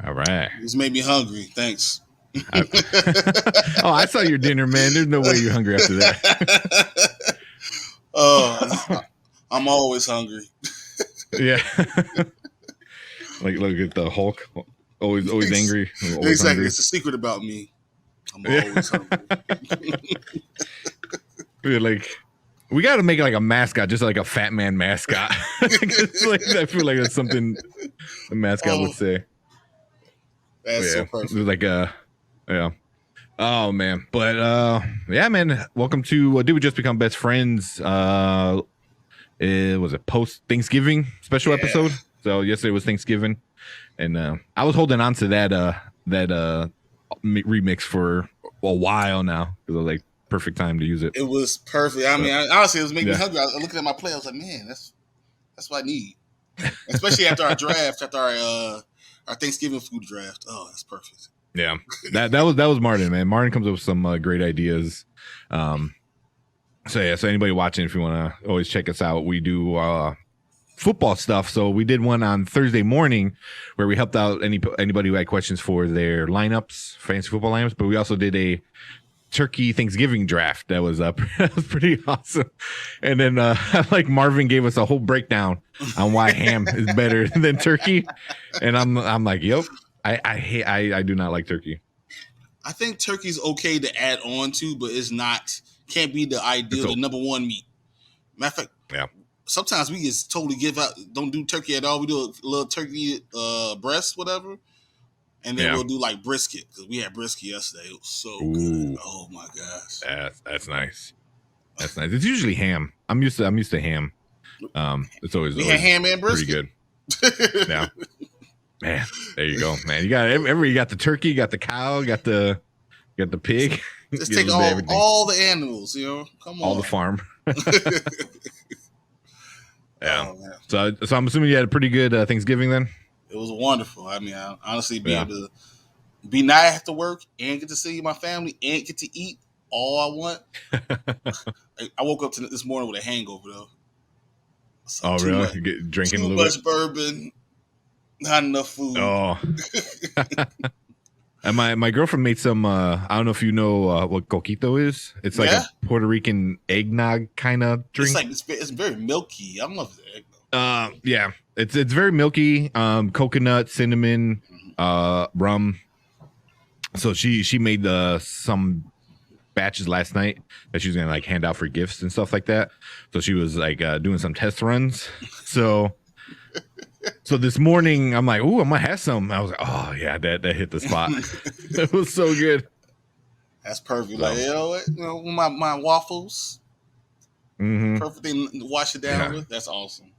All right. This made me hungry. Thanks. Oh, I saw your dinner, man. There's no way you're hungry after that. I'm always hungry. Yeah. Like, look at the Hulk. Always angry. Always exactly. hungry. It's a secret about me. I'm always hungry. Like, we got to make like a mascot, just like a fat man mascot. Like, I feel like that's something the mascot would say. That's so perfect. Like yeah. Oh man, but yeah, man. Welcome to Did We Just Become Best Friends? It was a post Thanksgiving special episode. So yesterday was Thanksgiving, and I was holding on to that remix for a while now because I was like, perfect time to use it. It was perfect. I mean, honestly, it was making me hungry. I was looking at my play. I was like, man, that's what I need. Especially after our draft, after our Thanksgiving food draft. Oh, that's perfect. Yeah, that was Martin, man. Martin comes up with some great ideas. So anybody watching, if you want to always check us out, we do football stuff. So we did one on Thursday morning where we helped out anybody who had questions for their lineups, fantasy football lineups. But we also did a turkey Thanksgiving draft that was that was pretty awesome. And then like Marvin gave us a whole breakdown on why ham is better than turkey, and I'm like, yep, I do not like turkey. I think turkey's okay to add on to, but can't be the ideal, the number one meat. Matter of fact, sometimes we just totally don't do turkey at all. We do a little turkey breast, whatever. And then we'll do like brisket because we had brisket yesterday. It was so good. Oh my gosh. That's nice. That's nice. It's usually ham. I'm used to ham. It's always we had ham and brisket. Pretty good. Yeah. Man, there you go, man. You got you got the turkey, you got the cow, you got the pig. Just take all the animals, Come on. All the farm. Yeah. Oh, so I'm assuming you had a pretty good Thanksgiving then? It was wonderful. I mean, I honestly able to be not have to work and get to see my family and get to eat all I want. I woke up this morning with a hangover though. So really? You drinking a little bit? Too much bourbon, not enough food. Oh. And my girlfriend made some. I don't know if you know what coquito is. It's like a Puerto Rican eggnog kind of drink. It's very milky. I don't know if it's eggnog. Yeah, it's very milky. Coconut, cinnamon, rum. So she made some batches last night that she was gonna like hand out for gifts and stuff like that. So she was like doing some test runs. So this morning I'm like, ooh, I might have some. I was like, oh yeah, that hit the spot. That was so good. That's perfect. Like my waffles. Mm-hmm. Perfect thing to wash it down with. That's awesome.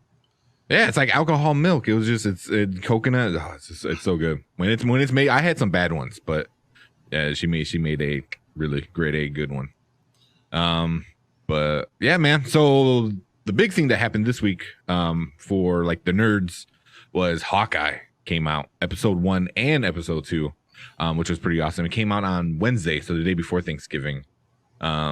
Yeah, it's like alcohol milk. It was just it's coconut. Oh, it's so good when it's made. I had some bad ones, but yeah, she made a really good one. But yeah, man. So the big thing that happened this week, for like the nerds, was Hawkeye came out, episode 1 and episode 2, which was pretty awesome. It came out on Wednesday, so the day before Thanksgiving. I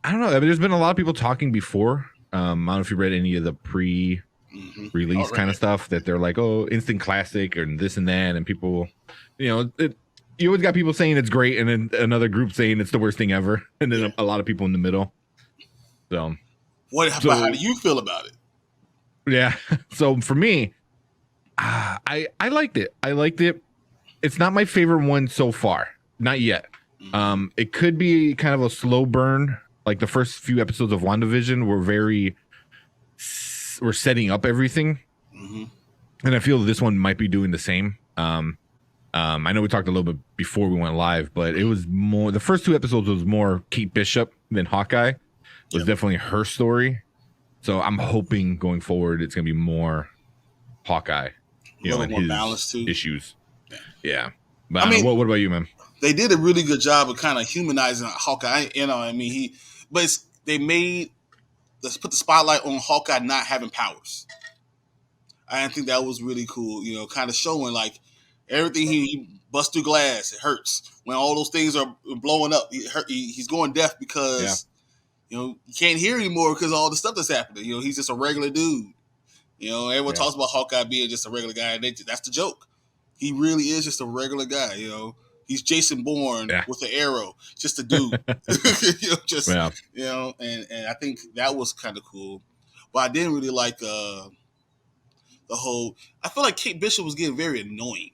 don't know. I mean, there's been a lot of people talking before. I don't know if you read any of the pre-release kind of stuff that they're like, oh, instant classic and this and that, and people, you always got people saying it's great, and then another group saying it's the worst thing ever, and then a lot of people in the middle. So, how do you feel about it? Yeah. So for me, I liked it. It's not my favorite one so far, not yet. It could be kind of a slow burn. Like the first few episodes of WandaVision were setting up everything. Mm-hmm. And I feel this one might be doing the same. I know we talked a little bit before we went live, but it was more, the first 2 episodes was more Kate Bishop than Hawkeye. It was definitely her story. So I'm hoping going forward it's going to be more Hawkeye, and his balance too. Issues. Yeah. But I mean, what about you, man? They did a really good job of kind of humanizing Hawkeye. Let's put the spotlight on Hawkeye not having powers. I think that was really cool, kind of showing like everything he busts through glass, it hurts. When all those things are blowing up, he's going deaf because, you can't hear anymore because of all the stuff that's happening. He's just a regular dude. Everyone talks about Hawkeye being just a regular guy, and that's the joke. he really is just a regular guy. You know, he's Jason Bourne with an arrow, just a dude. And I think that was kind of cool. But I didn't really like the whole. I feel like Kate Bishop was getting very annoying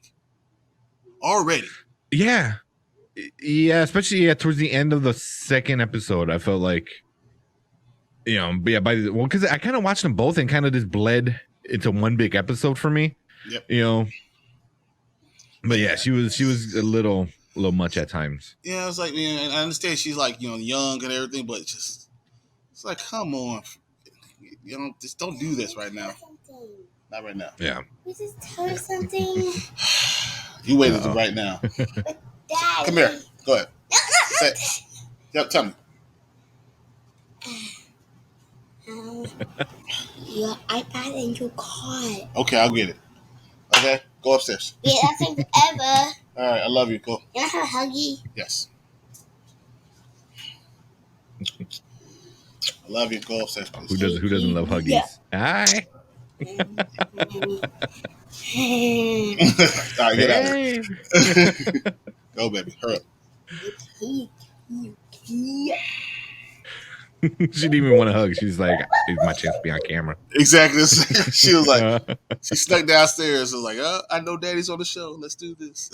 already. Yeah, especially towards the end of the second episode, I felt like, because I kind of watched them both and kind of just bled into one big episode for me. Yep. But yeah, she was a little much at times. Yeah, it's like, man, I understand she's like, young and everything, but it's like, come on, just don't do this right now. Not right now. Yeah. We just tell her something. You wait until right now. Daddy. Come here. Go ahead. Yep, tell me. Your iPad and your car. Okay, I'll get it. Okay, go upstairs. Yeah, that takes forever. All right, I love you. Go. You want her huggy? Yes. I love you. Go upstairs, please. Who doesn't love huggies? Yeah. Hi. All right, get out of here. Go, baby. Hurry up. She didn't even want to hug. She's like, it's my chance to be on camera. Exactly. She was like, she snuck downstairs. Was like, I know Daddy's on the show. Let's do this.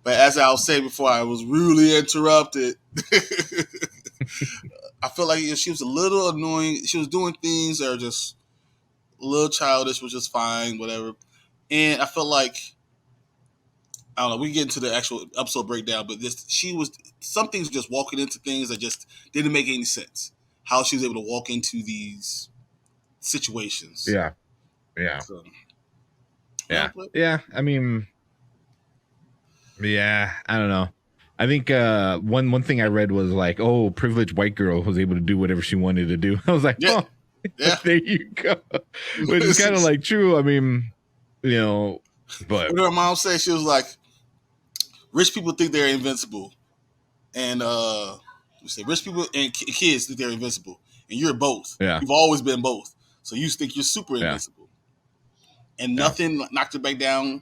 But as I was saying before, I was really interrupted. I feel like she was a little annoying. She was doing things that are just a little childish, which is fine, whatever. And I felt like, I don't know, we get into the actual episode breakdown, but some things just walking into things that just didn't make any sense. How she was able to walk into these situations. Yeah. I mean, I don't know. I think one thing I read was like, oh, privileged white girl was able to do whatever she wanted to do. I was like, yeah. There you go. Which is kind of like true. I mean, but what her mom said, she was like, rich people think they're invincible, and rich people and kids think they're invincible, and you're both. Yeah, you've always been both, so you think you're super invincible, and nothing knocked her back down.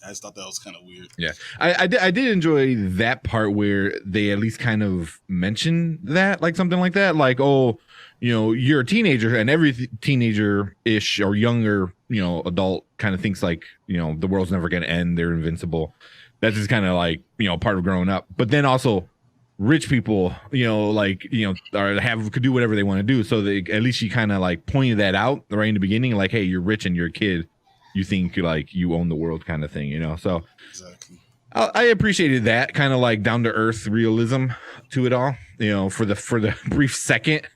I just thought that was kind of weird. Yeah, I did enjoy that part where they at least kind of mentioned that, like something like that, like, oh, you're a teenager, and every teenager-ish or younger, adult kind of thinks like, the world's never going to end. They're invincible. That's just kind of like, part of growing up. But then also rich people, could do whatever they want to do. So at least she kind of like pointed that out right in the beginning. Like, hey, you're rich and you're a kid. You think like you own the world kind of thing, So exactly. I appreciated that kind of like down to earth realism to it all, for the brief second.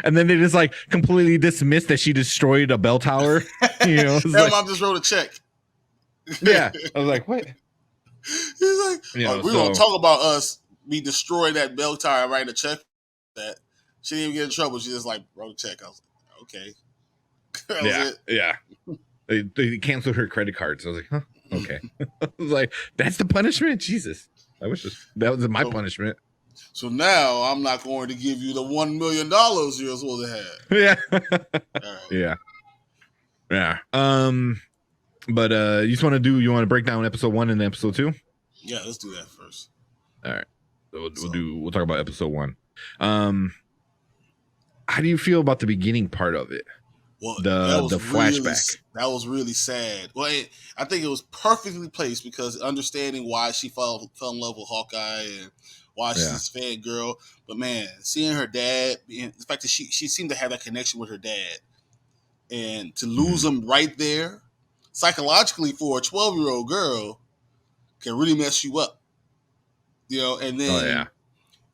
And then they just like completely dismissed that she destroyed a bell tower. Her mom just wrote a check. Yeah. I was like, what? He's like, we're going to talk about us. We destroyed that bell tower and write a check. That she didn't even get in trouble. She just like wrote a check. I was like, okay. That was it. Yeah. They canceled her credit cards. I was like, huh? Okay. I was like, that's the punishment? Jesus. I wish that was my punishment. So now I'm not going to give you the $1 million you're supposed to have. Yeah. Right. Yeah. But you want to break down episode 1 and episode 2? Yeah, let's do that first. All right. We'll talk about episode 1. How do you feel about the beginning part of it? Well, the flashback. That was really sad. Well, I think it was perfectly placed because understanding why she fell in love with Hawkeye and why she's a fangirl. But man, seeing her dad, the fact that she seemed to have that connection with her dad, and to lose him right there, psychologically for a 12-year-old girl, can really mess you up. And then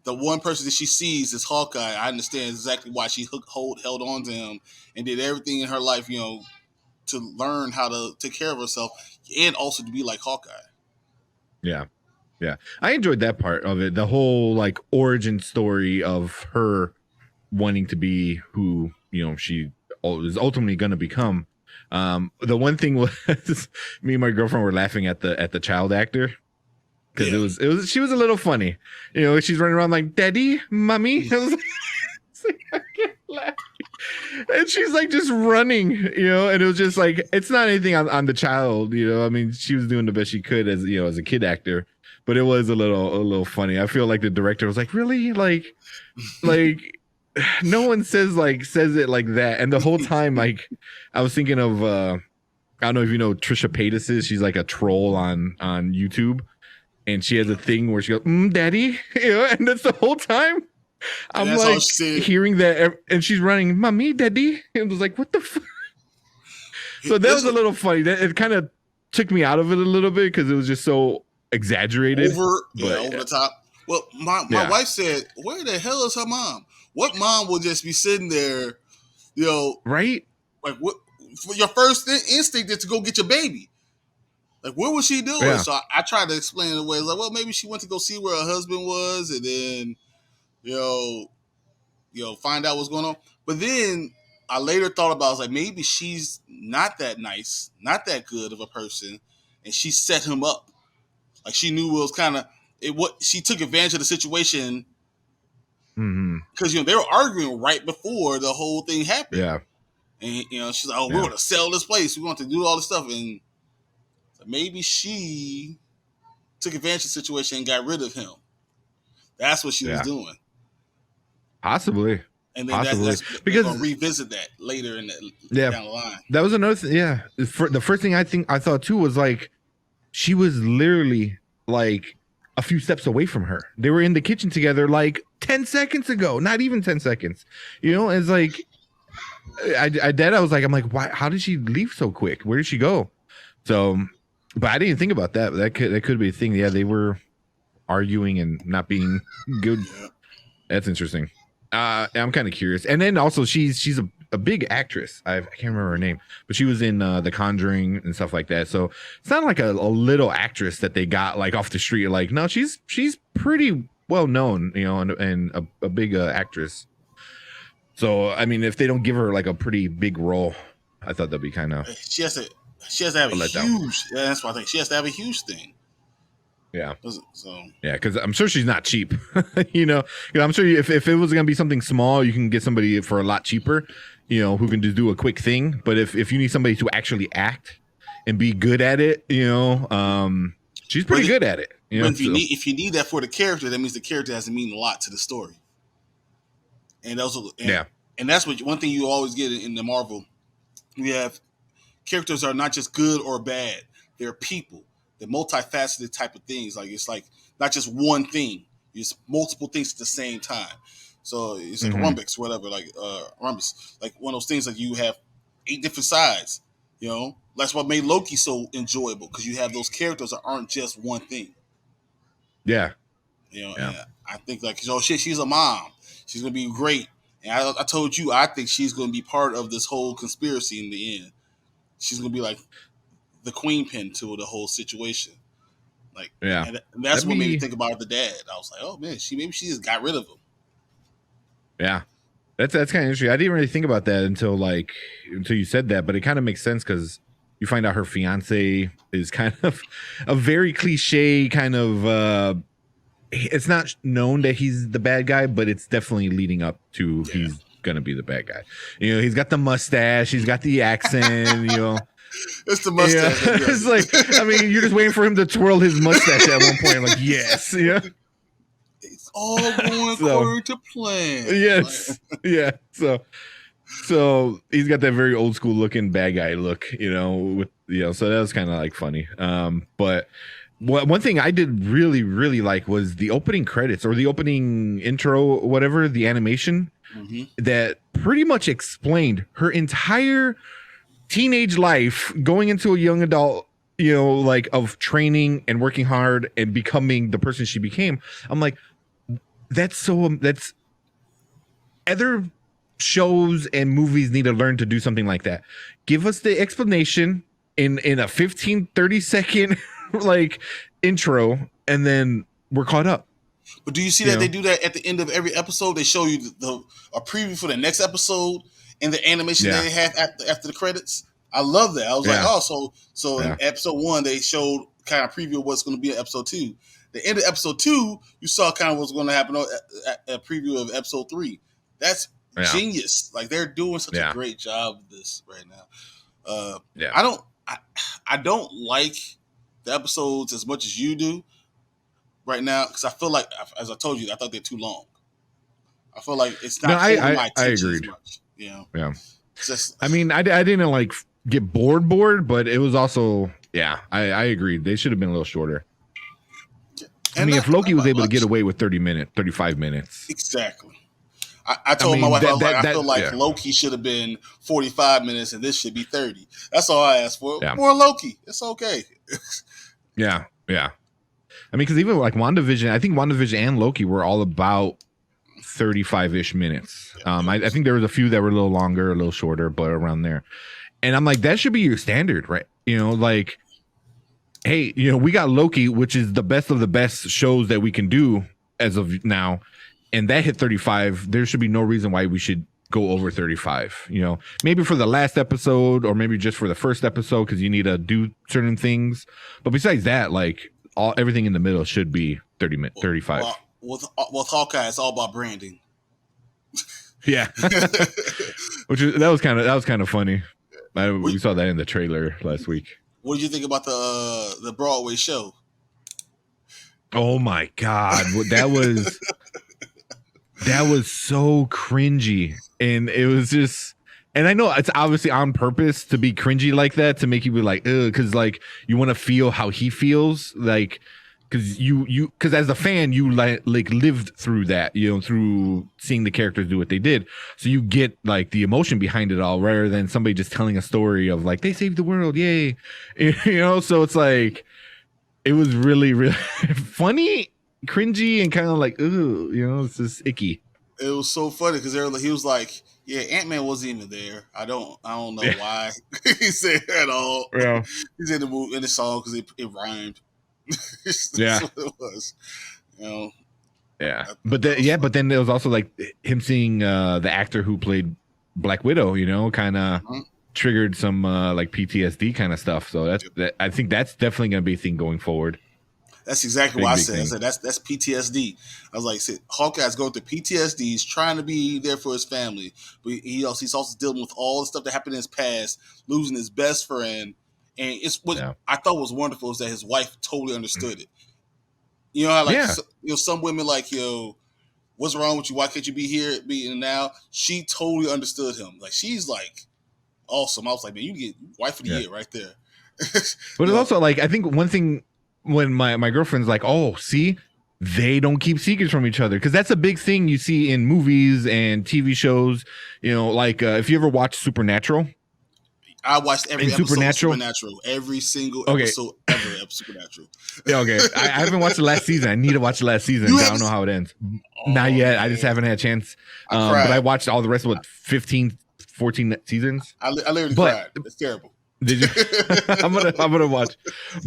the one person that she sees is Hawkeye. I understand exactly why she held on to him and did everything in her life, to learn how to take care of herself and also to be like Hawkeye. Yeah. I enjoyed that part of it. The whole like origin story of her wanting to be who, she is ultimately going to become. The one thing was me and my girlfriend were laughing at the child actor. Because she was a little funny, she's running around like daddy, mommy. I was like, I can't laugh. And she's like just running, and it was just like, it's not anything on the child, I mean, she was doing the best she could as as a kid actor, but it was a little funny. I feel like the director was like, really, like no one says it like that. And the whole time, like, I was thinking of I don't know if you know Trisha Paytas is. She's like a troll on YouTube, and she has a thing where she goes, "Daddy," and that's the whole time. I'm like hearing that, and she's running, "Mommy, Daddy," and I was like, "What the fuck?" So that was a little funny. That it kind of took me out of it a little bit because it was just so exaggerated, over the top. Well, my wife said, "Where the hell is her mom? What mom will just be sitting there, right? Like, what? Your first instinct is to go get your baby. Like, what was she doing?" Yeah. So I tried to explain it away. Like, well, maybe she went to go see where her husband was, and then, find out what's going on. But then I later thought about, I was like, maybe she's not that nice, not that good of a person, and she set him up. Like, she knew it was kind of she took advantage of the situation because they were arguing right before the whole thing happened. Yeah, and she's like, "Oh, we're going to sell this place. We want to do all this stuff," and maybe she took advantage of the situation and got rid of him. That's what she was doing. Possibly. And then that's because we'll revisit that later in down the line. That was another thing. Yeah. The first thing I thought too was like, she was literally like a few steps away from her. They were in the kitchen together like 10 seconds ago, not even 10 seconds. It's like, I was like, I'm like, why? How did she leave so quick? Where did she go? So, but I didn't think about that. That could be a thing. Yeah, they were arguing and not being good. That's interesting. I'm kind of curious. And then also, she's a big actress. I can't remember her name, but she was in The Conjuring and stuff like that. So it's not like a little actress that they got like off the street. Like, no, she's pretty well known, and a big actress. So I mean, if they don't give her like a pretty big role, I thought that'd be kind of. She has to have a huge. Yeah, that's what I think. She has to have a huge thing. Yeah. So yeah, because I'm sure she's not cheap. I'm sure if it was gonna be something small, you can get somebody for a lot cheaper. Who can just do a quick thing. But if you need somebody to actually act and be good at it, she's pretty good at it. If you need that for the character, that means the character has to mean a lot to the story. And also, and that's one thing you always get in the Marvel. We have characters are not just good or bad; they're people. They're multifaceted type of things. Like, it's like not just one thing; it's multiple things at the same time. So it's like a Rumbix, whatever, like Rumbus, like one of those things. Like, you have 8 different sides. That's what made Loki so enjoyable, because you have those characters that aren't just one thing. Yeah. And I think like, she's a mom. She's gonna be great. And I told you, I think she's gonna be part of this whole conspiracy in the end. She's gonna be like the queen pin to the whole situation. Like, and that's what made me think about the dad. I was like, oh man, maybe she just got rid of him. Yeah, that's kind of interesting. I didn't really think about that until you said that, but it kind of makes sense because you find out her fiance is kind of a very cliche kind of. It's not known that he's the bad guy, but it's definitely leading up to he's gonna be the bad guy. He's got the mustache, he's got the accent. It's the mustache. It's like, I mean, you're just waiting for him to twirl his mustache at one point. I'm like, yes, it's all going according to plan. Yes, yeah. So he's got that very old school looking bad guy look, with so that was kind of like funny. But one thing I did really, really like was the opening credits or the opening intro, whatever, the animation that pretty much explained her entire teenage life going into a young adult, like of training and working hard and becoming the person she became. I'm like, that's other shows and movies need to learn to do something like that. Give us the explanation in a 15-30 second like intro, and then we're caught up. But do you see that they do that at the end of every episode? They show you a preview for the next episode and the animation that they have after the credits. I love that. I was like, oh, so in episode 1 they showed kind of preview of what's going to be in episode 2. The end of episode 2, you saw kind of what's going to happen at a preview of episode 3. That's genius. Like they're doing such a great job of this right now. I don't like the episodes as much as you do right now because I feel like, as I told you, I thought they're too long. I feel like it's not holding my attention as much. You know? Yeah. It's just, I mean, I didn't like get bored, but it was also, I agreed. They should have been a little shorter. I mean, if Loki was able to get away with 35 minutes. Exactly. I told my wife, I feel like Loki should have been 45 minutes and this should be 30. That's all I asked for. Yeah. More Loki. It's okay. Yeah. I mean, because even like WandaVision, I think WandaVision and Loki were all about 35-ish minutes. I think there was a few that were a little longer, a little shorter, but around there. And I'm like, that should be your standard, right? You know, like, hey, you know, we got Loki, which is the best of the best shows that we can do as of now. And that hit 35. There should be no reason why we should go over 35. You know, maybe for the last episode or maybe just for the first episode because you need to do certain things. But besides that, like everything in the middle should be 35. With Hawkeye, it's all about branding. Yeah, that was kind of funny. We saw that in the trailer last week. What did you think about the Broadway show? Oh my God, that was so cringy, and it was just. And I know it's obviously on purpose to be cringy like that to make you be like, ugh, because like you want to feel how he feels, like. Because as a fan, you like lived through that, you know, through seeing the characters do what they did. So you get like the emotion behind it all rather than somebody just telling a story of like, they saved the world. Yay. You know, so it's like, it was really, really funny, cringy, and kind of like, ooh, you know, it's just icky. It was so funny because he was like, yeah, Ant-Man wasn't even there. I don't know why he said that at all. Yeah. He's in the song because it rhymed. Yeah, what it was, you know. Yeah, but then there was also like him seeing the actor who played Black Widow, you know, kind of triggered some like PTSD kind of stuff. So I think that's definitely going to be a thing going forward. That's exactly what I said. I said that's PTSD. I was like, Hawkeye's going through PTSD. He's trying to be there for his family, but he's also dealing with all the stuff that happened in his past, losing his best friend. And it's what I thought was wonderful is that his wife totally understood it. You know how like some women like, yo, what's wrong with you? Why can't you be here being now? She totally understood him. Like she's like awesome. I was like, man, you get wife of the year right there. But it's also like I think one thing when my girlfriend's like, oh, see, they don't keep secrets from each other because that's a big thing you see in movies and TV shows. You know, like if you ever watch Supernatural. I watched every episode of Supernatural. Every single episode ever of Supernatural. Yeah, okay. I haven't watched the last season. I need to watch the last season. I don't know how it ends. Not yet. Man. I just haven't had a chance. But I watched all the rest of 15, 14 seasons. I literally cried. It's terrible. Did you? I'm gonna watch.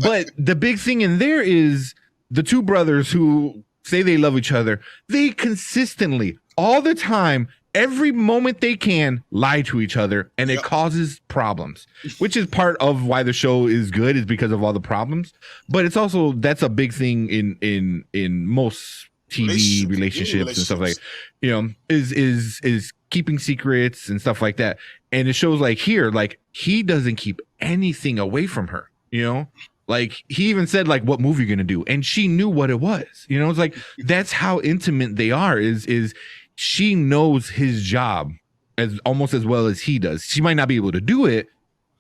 But the big thing in there is the two brothers who say they love each other. They consistently, all the time, every moment they can lie to each other, and it causes problems, which is part of why the show is good, is because of all the problems. But it's also that's a big thing in most TV relationships and stuff like, you know, is keeping secrets and stuff like that. And it shows like here, like he doesn't keep anything away from her, you know. Like he even said like what movie you're gonna do, and she knew what it was. You know, it's like that's how intimate they are. Is she knows his job as almost as well as he does. She might not be able to do it,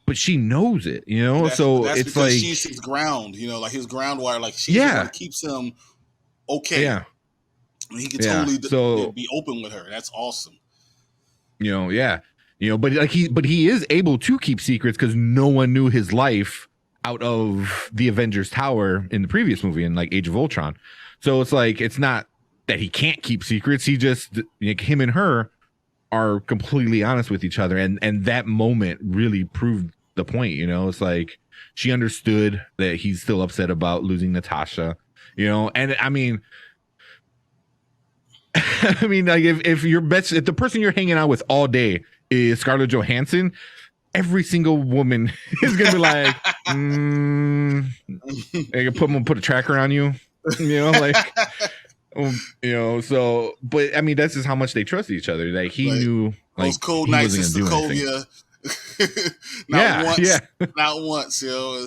but she knows it, you know? That's it's like she's his ground, you know, like his ground wire, like she's the one that keeps him okay. Yeah. And he can totally be open with her. That's awesome. You know, yeah. You know, but he is able to keep secrets because no one knew his life out of the Avengers Tower in the previous movie in like Age of Ultron. So it's like it's not that he can't keep secrets. He just, like, him and her are completely honest with each other. And that moment really proved the point, you know, it's like she understood that he's still upset about losing Natasha, you know? And I mean, like if the person you're hanging out with all day is Scarlett Johansson, every single woman is going to be like, I can put a tracker on you, you know, like, You know, so but I mean that's just how much they trust each other. Like he Right. knew like Those cold he nights in wasn't gonna do anything. Sokovia. Yeah. Not once, you know.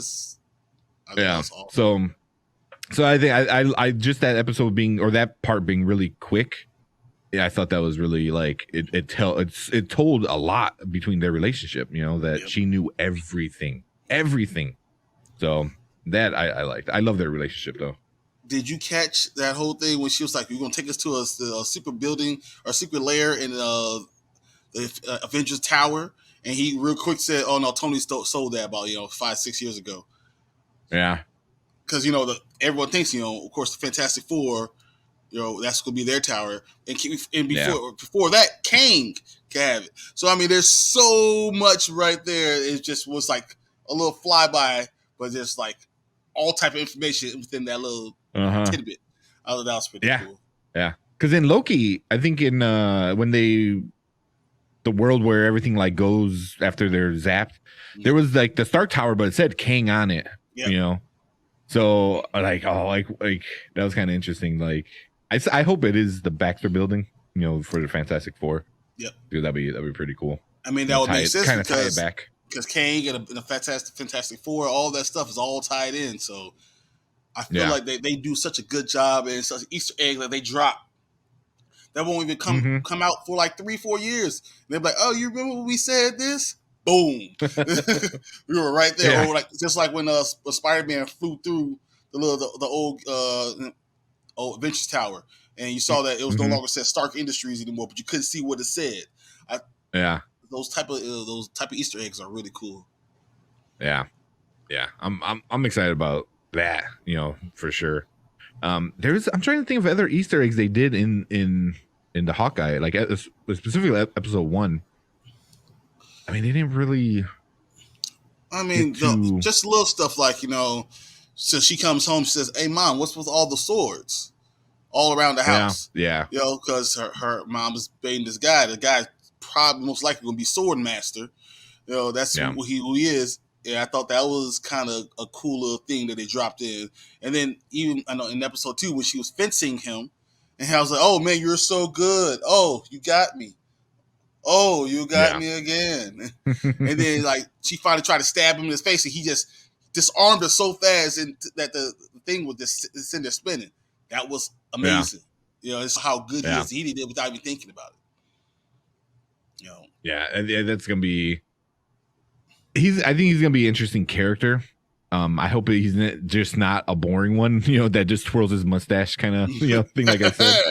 I think that's awesome. So I think I just that episode being or that part being really quick. Yeah, I thought that was really like it told a lot between their relationship, you know, that she knew everything. So that I liked. I love their relationship though. Did you catch that whole thing when she was like, "You're gonna take us to a secret building or secret lair in the Avengers Tower?" And he real quick said, "Oh no, Tony sold that about 5-6 years ago." Yeah, because everyone thinks of course, the Fantastic Four, that's gonna be their tower, and before that, Kang can have it. So I mean, there's so much right there. It just was like a little flyby, but just like all type of information within that little tidbit. I thought that was pretty cool. Yeah, because in Loki, I think in when the world where everything like goes after they're zapped, there was like the Stark Tower, but it said Kang on it. Yep. You know, so like that was kind of interesting. Like I hope it is the Baxter Building, for the Fantastic Four. Yep, dude, that'd be pretty cool. I mean, that would make sense kind of tie it back because Kang and the Fantastic Four, all that stuff is all tied in. So I feel like they do such a good job, and such an Easter egg that they drop that won't even come out for like 3-4 years. And they're like, "Oh, you remember when we said this?" Boom, we were right there. Or just like when Spiderman flew through the old Avengers Tower, and you saw that it was no longer said Stark Industries anymore, but you couldn't see what it said. Those type of Easter eggs are really cool. Yeah, I'm excited about that. For sure. I'm trying to think of other Easter eggs they did in the Hawkeye, like specifically episode 1. I mean, they didn't really. I mean, just little stuff like so she comes home. She says, "Hey, Mom, what's with all the swords all around the house?" Yeah. Because her mom is dating this guy. The guy probably most likely going to be sword master. That's who he is. Yeah, I thought that was kind of a cool little thing that they dropped in. And then even I know in episode 2 when she was fencing him, and I was like, "Oh man, you're so good. Oh, you got me. Oh, you got me again." And then like she finally tried to stab him in his face, and he just disarmed her so fast, and that the thing was just sitting there spinning. That was amazing. It's how good he is. He did it without even thinking about it. Yeah, and that's gonna be. I think he's gonna be an interesting character. I hope he's just not a boring one, that just twirls his mustache kind of, thing like I said.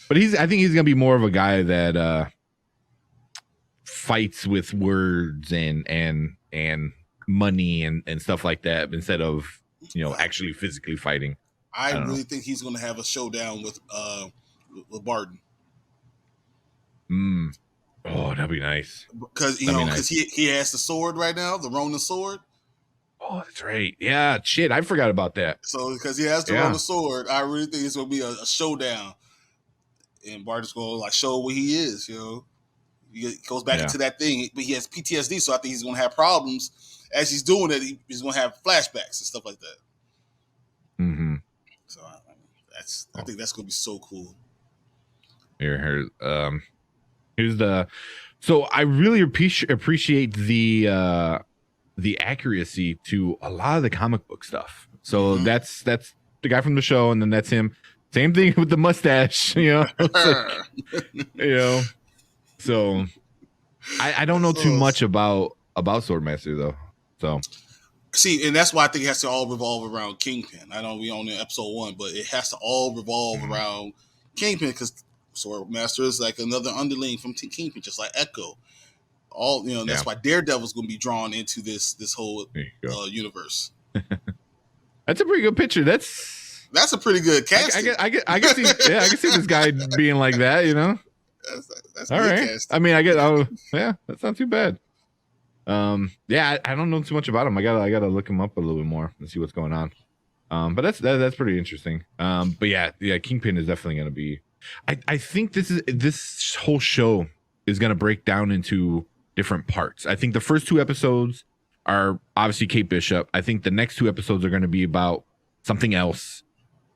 But I think he's gonna be more of a guy that fights with words and money and stuff like that instead of actually physically fighting. I really think he's gonna have a showdown with Barton. Oh, that'd be nice. Because he has the sword right now, the Ronin sword. Oh, that's right. Yeah, shit, I forgot about that. So because he has the Ronin sword, I really think it's gonna be a showdown. And Barton's going to show what he is, He goes back into that thing, but he has PTSD, so I think he's going to have problems as he's doing it. He's going to have flashbacks and stuff like that. Mm-hmm. So I think that's going to be so cool. Here's the. So I really appreciate the accuracy to a lot of the comic book stuff. So that's the guy from the show, and then that's him. Same thing with the mustache, So I don't know too much about Swordmaster though. So see, and that's why I think it has to all revolve around Kingpin. I know we only episode 1, but it has to all revolve around Kingpin because Swordmaster is like another underling from Kingpin, just like Echo. That's why Daredevil's going to be drawn into this whole universe. That's a pretty good picture. That's a pretty good casting. I can see this guy being like that, That's all right. Casting. I mean, that's not too bad. I don't know too much about him. I gotta look him up a little bit more and see what's going on. But that's pretty interesting. But Kingpin is definitely gonna be. I think this whole show is gonna break down into different parts. I think the first 2 episodes are obviously Kate Bishop. I think the next 2 episodes are gonna be about something else.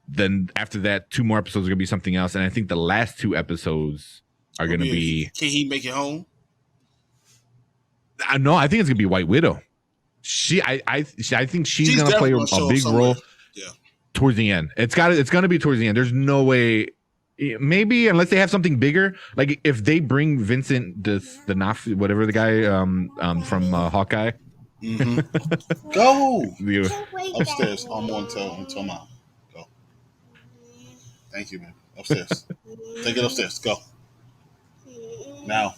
then after that, 2 more episodes are gonna be something else, and I think the last 2 episodes are gonna be. Can he make it home? No, I think it's gonna be White Widow. I think she's gonna play a big role. Yeah. Towards the end, it's gonna be towards the end. There's no way. Maybe unless they have something bigger, like if they bring Vincent the whatever the guy from Hawkeye. Mm-hmm. Go You- upstairs. I'm on tell mom. Go. Thank you, man. Upstairs. Take it upstairs. Go now.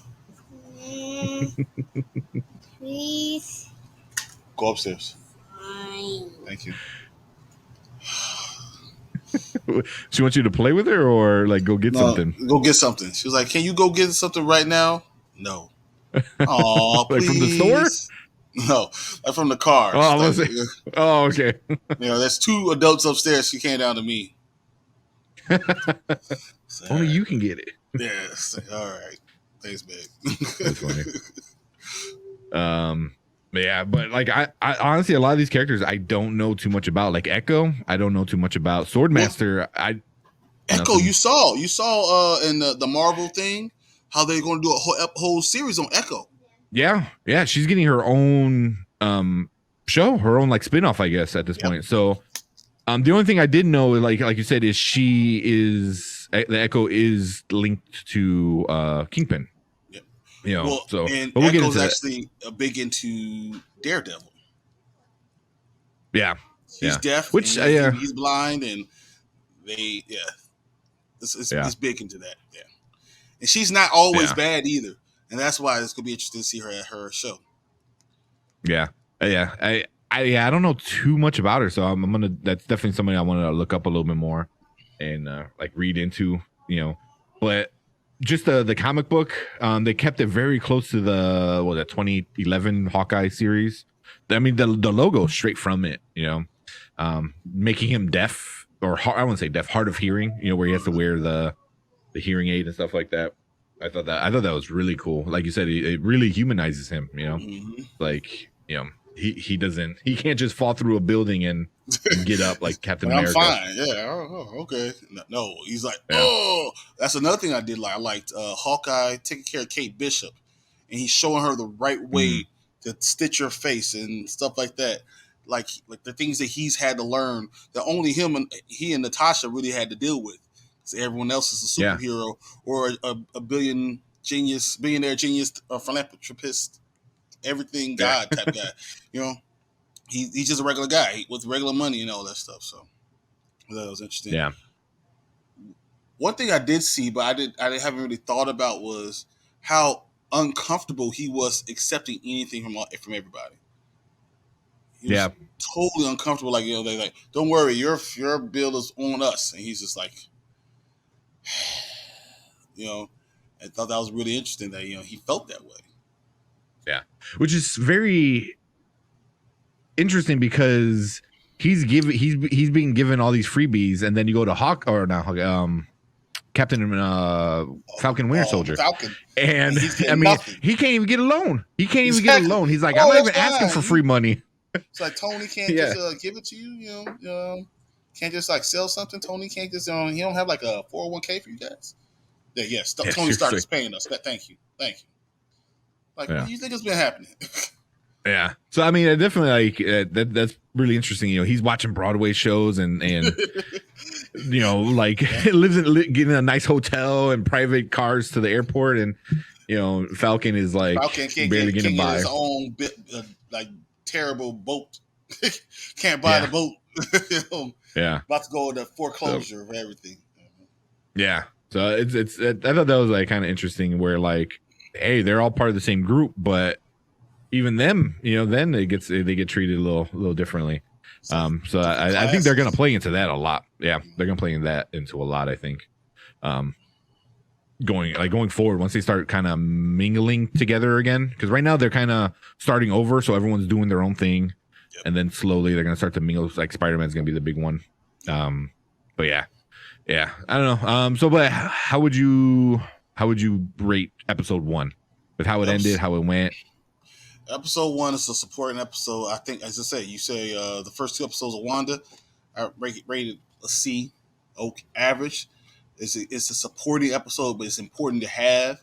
Please. Go upstairs. Fine. Thank you. She wants you to play with her or like go get something. Go get something. She was like, "Can you go get something right now?" No. Oh, Like please. from the store? No, like from the car. Oh, okay. There's 2 adults upstairs. She came down to me. So, Only you can get it. Yes. All right. Thanks, babe. That's funny. Yeah, but like I honestly, a lot of these characters I don't know too much about. Like Echo, I don't know too much about. Swordmaster, Echo, you saw in the Marvel thing how they're going to do a whole series on Echo. Yeah, she's getting her own show, her own like spinoff, I guess, at this point. So, the only thing I did know, like you said, is the Echo is linked to Kingpin. Yep. And Echo's actually big into Daredevil. Yeah, he's deaf, which he's blind, and it's big into that. Yeah, and she's not always bad either. And that's why it's gonna be interesting to see her at her show. Yeah. I don't know too much about her, so that's definitely somebody I want to look up a little bit more and like read into, But just the comic book, they kept it very close to the 2011 Hawkeye series. I mean, the logo straight from it, making him deaf, or I wouldn't say deaf, hard of hearing, where he has to wear the hearing aid and stuff like that. I thought that was really cool. Like you said, it really humanizes him. Mm-hmm. Like he can't just fall through a building and get up like Captain America. I'm fine. Yeah. Oh, okay. No, he's like, oh, that's another thing I did. Like I liked Hawkeye taking care of Kate Bishop, and he's showing her the right way to stitch her face and stuff like that. Like the things that he's had to learn that only he and Natasha really had to deal with. Everyone else is a superhero or a billionaire genius, philanthropist, everything God type guy. He's just a regular guy with regular money and all that stuff. So that was interesting. Yeah. One thing I did see, but I haven't really thought about was how uncomfortable he was accepting anything from everybody. He was totally uncomfortable. Like they're like, "Don't worry, your bill is on us," and he's just like. I thought that was really interesting that he felt that way. Yeah, which is very interesting because he's being given all these freebies, and then you go to Captain Falcon Winter Soldier, Falcon, and I mean he can't even get a loan. He can't even get a loan. He's like, I'm not even asking for free money. It's like Tony can't just give it to you. Can't just like sell something. Tony can't just he don't have like a 401k for you guys. Tony starts paying us. Thank you. Like, what do you think has been happening? Yeah. So I mean, definitely like that's really interesting. He's watching Broadway shows and like getting a nice hotel and private cars to the airport, and Falcon is like barely getting by. His own terrible boat. Can't buy the boat. About to go into foreclosure of everything. Yeah. So it's I thought that was like kind of interesting where like, hey, they're all part of the same group, but even them, then they get treated a little differently. So I think they're gonna play into that a lot. Yeah, they're gonna play into a lot. I think, going forward once they start kind of mingling together again, because right now they're kind of starting over, so everyone's doing their own thing, and then slowly they're gonna start to mingle. Like Spider-Man's gonna be the big one. But yeah, I don't know. So, but how would you rate episode 1 with how it ended, how it went? Episode 1 is a supporting episode. I think, as I say, you say the first 2 episodes of Wanda, I rated a C. average. It's a supporting episode, but it's important to have.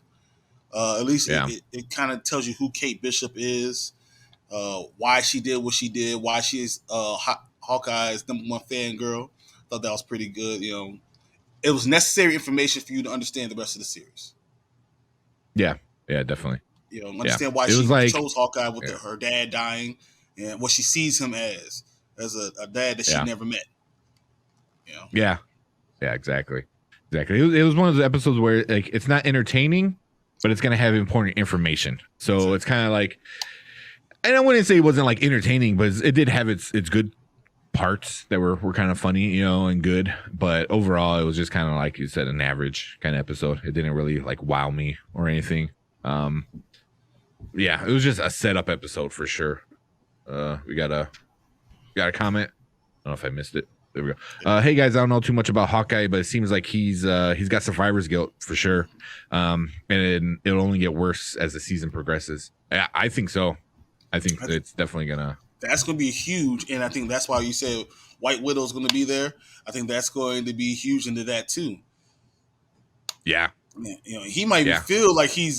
At least it kind of tells you who Kate Bishop is, why she did what she did, why she is Hawkeye's #1 fangirl. Thought that was pretty good. It was necessary information for you to understand the rest of the series. Yeah, definitely. Understand why she chose Hawkeye with her dad dying and what she sees him as a dad that she never met. Yeah, exactly. It was one of those episodes where like it's not entertaining, but it's gonna have important information. So it's kind of like, and I wouldn't say it wasn't like entertaining, but it did have its good parts that were kind of funny, and good. But overall, it was just kind of like you said, an average kind of episode. It didn't really like wow me or anything. It was just a setup episode for sure. We got a comment. I don't know if I missed it. There we go. Hey guys, I don't know too much about Hawkeye, but it seems like he's got survivor's guilt for sure. And it'll only get worse as the season progresses. I think so. I think it's definitely gonna. That's gonna be huge, and I think that's why you said White Widow's gonna be there. I think that's going to be huge into that too. Yeah. He might feel like he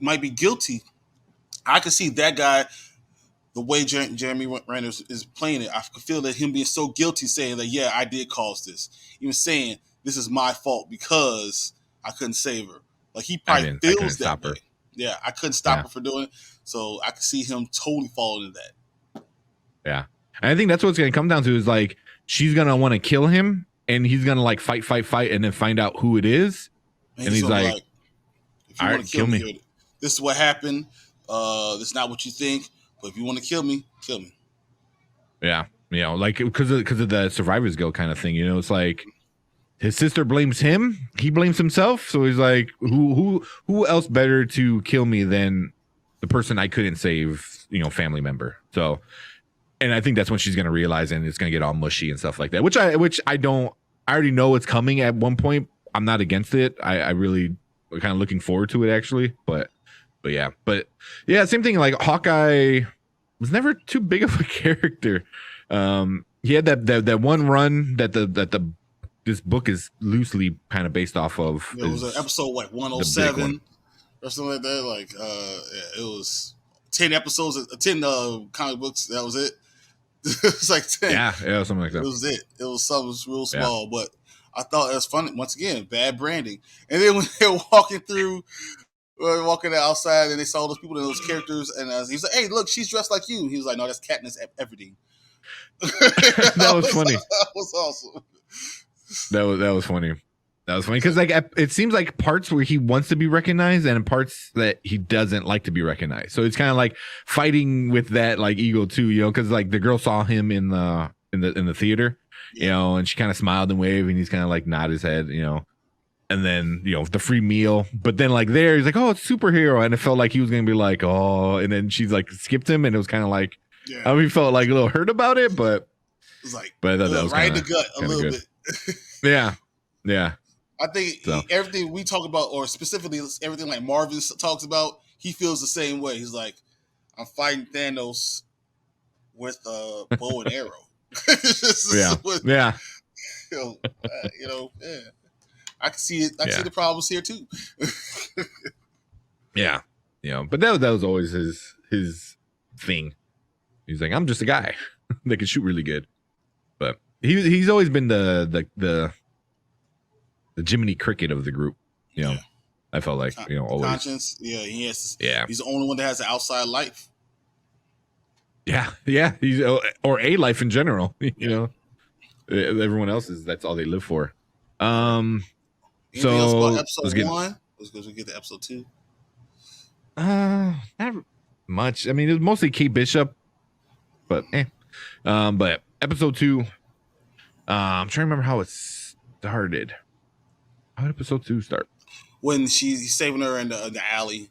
might be guilty. I could see that guy. The way Jeremy Renner is playing it, I could feel that him being so guilty, saying that, yeah, I did cause this. Even saying, this is my fault because I couldn't save her. Like, he probably feels that way. Yeah, I couldn't stop her for doing it. So I could see him totally falling into that. Yeah. And I think that's what it's going to come down to is, like, she's going to want to kill him, and he's going to, like, fight, and then find out who it is. And he's like, if you want to kill me, this is what happened. This is not what you think. But if you want to kill me, kill me. Yeah, like because of the survivor's guilt kind of thing. It's like his sister blames him, he blames himself. So he's like, who else better to kill me than the person I couldn't save? Family member. So, and I think that's when she's gonna realize, and it's gonna get all mushy and stuff like that. Which I don't. I already know it's coming at one point. I'm not against it. I really kind of looking forward to it actually, but yeah, same thing. Like Hawkeye was never too big of a character. He had that one run that this book is loosely kind of based off of. It was an episode 107 or something like that. Like it was 10 episodes, 10 comic books. That was it. It was like 10. Yeah, something like that. It was it. It was something real small, but I thought it was funny. Once again, bad branding. And then when they're walking outside and they saw those people and those characters, and he was like, "Hey, look, she's dressed like you." He was like, "No, that's Katniss Everdeen." That was funny. That was awesome. That was funny. That was funny because like it seems like parts where he wants to be recognized and parts that he doesn't like to be recognized. So it's kind of like fighting with that like ego too, because like the girl saw him in the theater, and she kind of smiled and waved, and he's kind of like nod his head, And then, the free meal. But then, like, he's like, oh, it's superhero. And it felt like he was going to be like, oh. And then she's like, skipped him. And it was kind of like, he felt like a little hurt about it. But it was like, I thought that was right in the gut a little bit. Yeah. I think everything we talk about, or specifically everything like Marvin talks about, he feels the same way. He's like, I'm fighting Thanos with a bow and arrow. Yeah. I can see it. I can see the problems here too. Yeah. But that was always his thing. He's like, I'm just a guy that can shoot really good. But he's always been the Jiminy Cricket of the group. I felt like always. Conscience. Yeah, he has. Yeah, he's the only one that has an outside life. Yeah. He's or a life in general. Everyone else that's all they live for. Anything else about episode 1? Let's get to episode 2. Not much. I mean, it was mostly Kate Bishop, but But episode 2, I'm trying to remember how it started. How did episode 2 start? When he's saving her in the alley,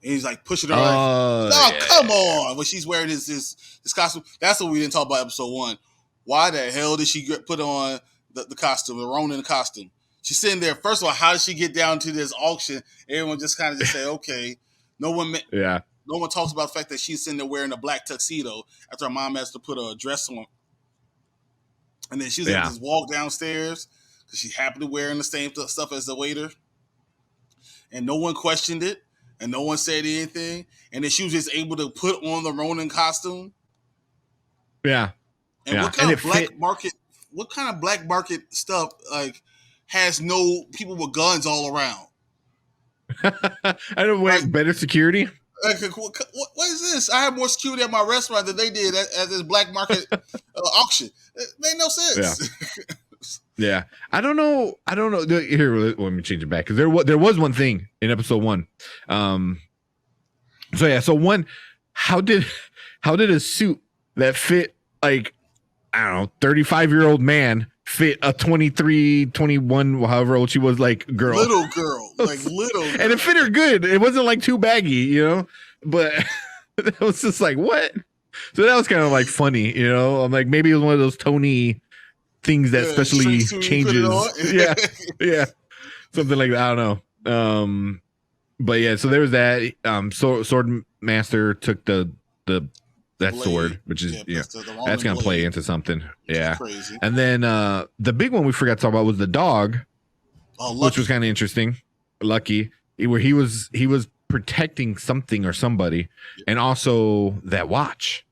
and he's like pushing her. Come on! When she's wearing his costume, that's what we didn't talk about episode 1. Why the hell did she put on the costume, the Ronin costume? She's sitting there. First of all, how did she get down to this auction? Everyone just kind of just say, okay. No one talks about the fact that she's sitting there wearing a black tuxedo after her mom has to put a dress on. And then she was able to just walk downstairs because she happened to wearing the same stuff as the waiter. And no one questioned it. And no one said anything. And then she was just able to put on the Ronin costume. Yeah. And what kind of black market stuff like has no people with guns all around? I don't want better security. Like, what is this? I have more security at my restaurant than they did at this black market auction. It made no sense. Yeah. I don't know. Here, let me change it back because there was one thing in episode 1. So one, how did a suit that fit like, I don't know, 35-year-old man fit a 23, 21, however old she was, like little girl, and it fit her good. It wasn't like too baggy, but it was just like, what? So that was kind of like funny, I'm like, maybe it was one of those Tony things that especially changes. yeah, something like that. I don't know. But yeah, so there was that. Sword Master took that blade, sword, which is that's gonna play into something. Yeah, crazy. And then the big one we forgot to talk about was the dog, which was kind of interesting. Lucky, where he was protecting something or somebody, and also that watch.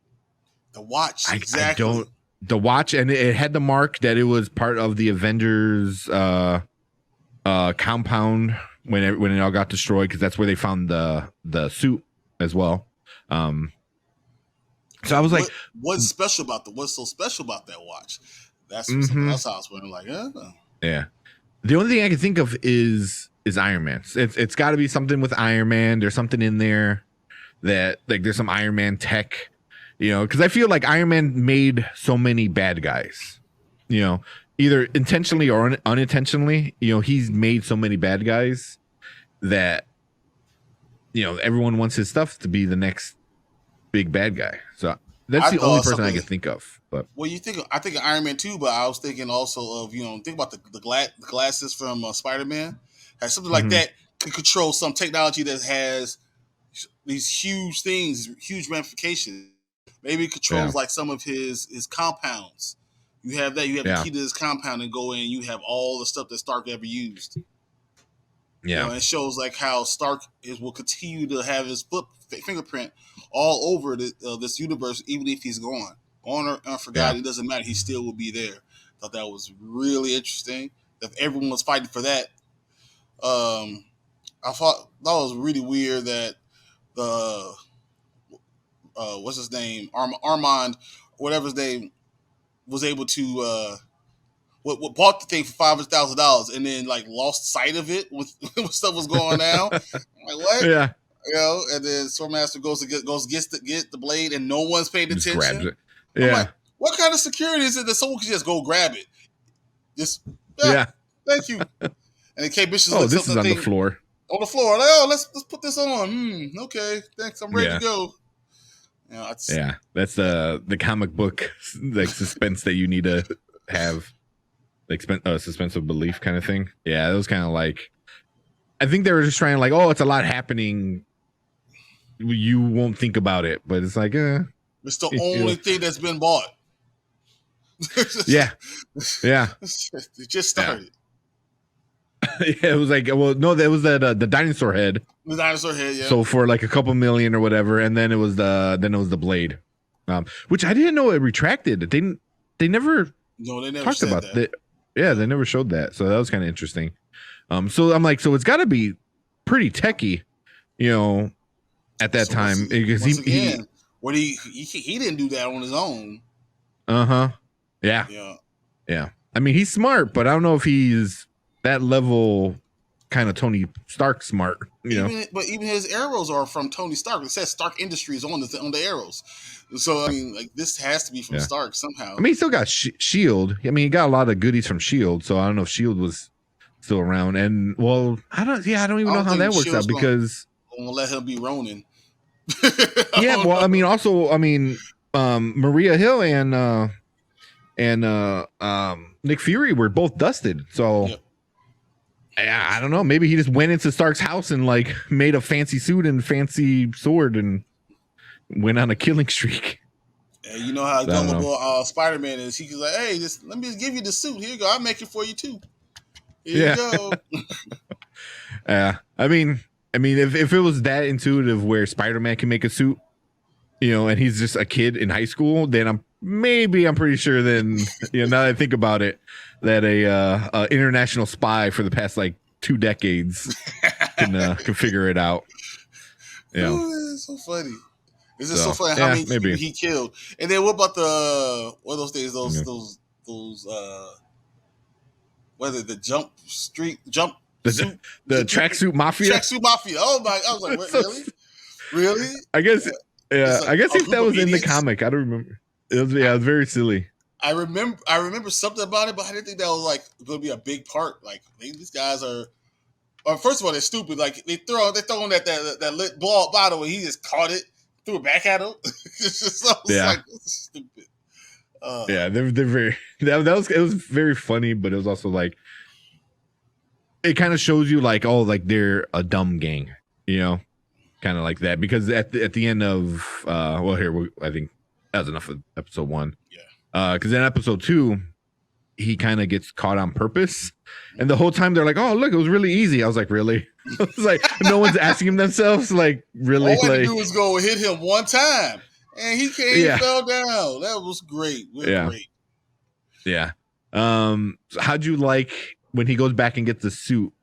The watch, exactly. The watch, and it had the mark that it was part of the Avengers compound when it all got destroyed, because that's where they found the suit as well. So I was like, what's so special about that watch? That's something else I was wondering, like, yeah. The only thing I can think of is Iron Man. It's got to be something with Iron Man. There's something in there that, like, there's some Iron Man tech, because I feel like Iron Man made so many bad guys, either intentionally or unintentionally. He's made so many bad guys that, everyone wants his stuff to be the next big bad guy. So that's the only person I can think of. But I think of Iron Man 2, but I was thinking also of, think about the glasses from Spiderman. Has something like that could control some technology that has these huge things, huge ramifications. Maybe it controls like some of his compounds. You have that. You have the key to this compound and go in. You have all the stuff that Stark ever used. Yeah, and it shows like how Stark will continue to have his fingerprint all over this universe, even if he's gone or forgotten. It doesn't matter. He still will be there. Thought that was really interesting. If everyone was fighting for that, I thought that was really weird that the what's his name, Armand, whatever his name, was able to what bought the thing for $500,000 and then like lost sight of it when stuff was going down. Like, what? Yeah. And then Swordmaster goes to get the blade and no one's paying attention. Just grabs it. Yeah. Like, what kind of security is it that someone can just go grab it? Just thank you. And then Kate Bishop looks this is on the floor. On the floor. Like, let's put this on. Okay, thanks. I'm ready to go. That's the comic book like suspense that you need to have, like suspense of belief kind of thing. Yeah, it was kind of like, I think they were just trying like, it's a lot happening. You won't think about it, but it's like, it's the only thing that's been bought. yeah. It just started. It was like, no, that was the dinosaur head. The dinosaur head, yeah. So for like a couple million or whatever, and then it was the blade, which I didn't know it retracted. They never talked about that. Yeah, they never showed that. So that was kind of interesting. So I'm like, so it's got to be pretty techie, at that time, because he didn't do that on his own. Yeah. I mean, he's smart, but I don't know if he's that level kind of Tony Stark smart, But even his arrows are from Tony Stark. It says Stark Industries on the arrows. So I mean, like, this has to be from Stark somehow. I mean, he still got Shield. I mean, he got a lot of goodies from Shield. So I don't know if Shield was still around. And I don't even know how that works out because I'm gonna let him be Ronin. Maria Hill and Nick Fury were both dusted. So. Yep. I don't know. Maybe he just went into Stark's house and like made a fancy suit and fancy sword and went on a killing streak. And you know how I don't know. gullible Spider-Man is. He's like, hey, let me just give you the suit. Here you go. I'll make it for you too. Here Yeah. you go. Yeah. I mean, if it was that intuitive where Spider-Man can make a suit, and he's just a kid in high school, then I'm pretty sure then, now that I think about it, that a international spy for the past like 2 decades can figure it out. Yeah. Ooh, it's so funny. It's just so funny yeah, how many maybe. people he killed. And then what about what are those things? Those whether the jump suit, The tracksuit mafia. Tracksuit mafia. Oh my! I was like, what, really? I guess. Yeah, like I guess if that was in the idiots. comic, I don't remember. It was very silly. I remember something about it, but I didn't think that was like going to be a big part. Like maybe these guys are. Or first of all, they're stupid. Like they throw on that lit bottle, and he just caught it, threw it back at him. It's just like this is stupid. Yeah, they're very. It was very funny, but it was also like it kind of shows you like, oh, like they're a dumb gang, kind of like that, because at the end of I think that was enough of episode 1. Yeah. Because in episode 2, he kind of gets caught on purpose, and the whole time they're like, oh, look, it was really easy. I was like, really? It's like no one's asking themselves, like, really? All I had like to do was go hit him one time, and he came. He fell down. That was great. Great. Yeah. So how'd you like when he goes back and gets the suit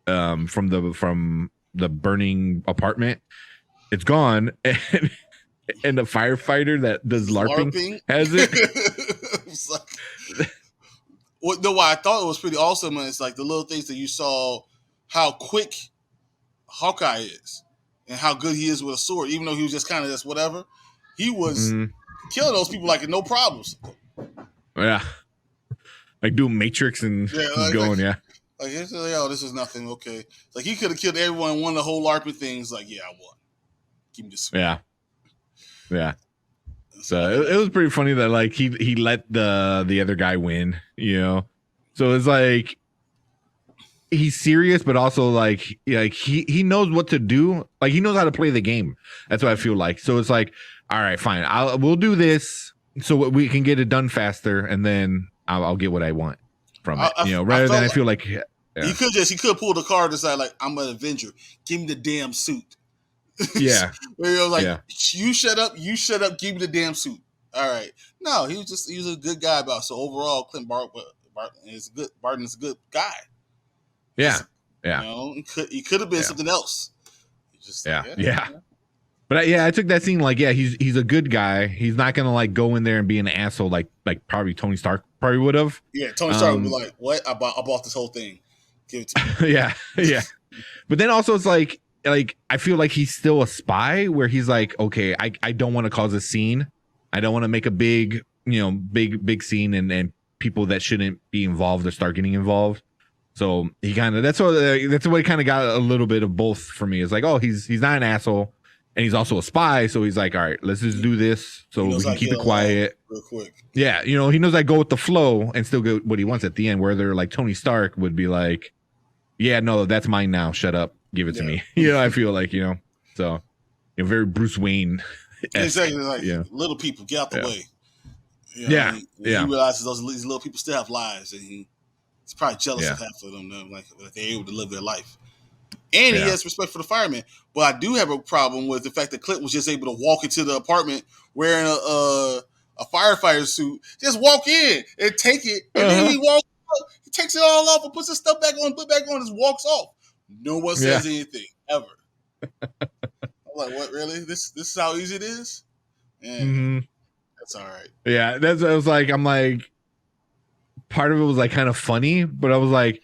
from the burning apartment? It's gone, and the firefighter that does LARPing has it. It's like, why I thought it was pretty awesome is like the little things that you saw, how quick Hawkeye is, and how good he is with a sword. Even though he was just kind of just whatever, he was killing those people like no problems. Yeah, like doing Matrix and going. Like, this is nothing. Okay, like he could have killed everyone and won the whole LARPing things. Like, yeah, I won. Give me this. Yeah. So it was pretty funny that like he let the other guy win, So it's like he's serious, but also like he knows what to do. Like he knows how to play the game. That's what I feel like. So it's like, all right, fine. We'll do this so we can get it done faster, and then I'll get what I want from it. Rather than I feel like he could pull the card and decide like, I'm an Avenger. Give me the damn suit. Yeah. Where you're like, you shut up, give me the damn suit. All right. No, he was a good guy about it. So overall, Clint Barton is good. Barton's a good guy. Yeah. He could have been something else. But I took that scene like, he's a good guy. He's not gonna like go in there and be an asshole like probably Tony Stark probably would have. Yeah, Tony Stark would be like, what? I bought this whole thing. Give it to me. yeah. But then also it's like I feel like he's still a spy where he's like, okay, I don't want to cause a scene. I don't want to make a big scene and people that shouldn't be involved or start getting involved. So he kind of that's what he kind of got a little bit of both for me. It's like, oh, he's not an asshole and he's also a spy. So he's like, all right, let's just do this so we can keep it quiet real quick. Yeah, he knows I go with the flow and still get what he wants at the end. Where they're like Tony Stark would be like, yeah, no, that's mine now. Shut up. Give it to me. I feel like, so very Bruce Wayne. Exactly. Like little people, get out the way. He realizes these little people still have lives, and he's probably jealous of half of them, like they're able to live their life. And he has respect for the firemen. But I do have a problem with the fact that Clint was just able to walk into the apartment wearing a firefighter suit. Just walk in and take it, and then he walks out. He takes it all off and puts his stuff back on, and just walks off. No one says anything ever. I'm like, what? Really? This is how easy it is? And that's all right. Yeah, that's what I was like. I'm like, part of it was like kind of funny, but I was like,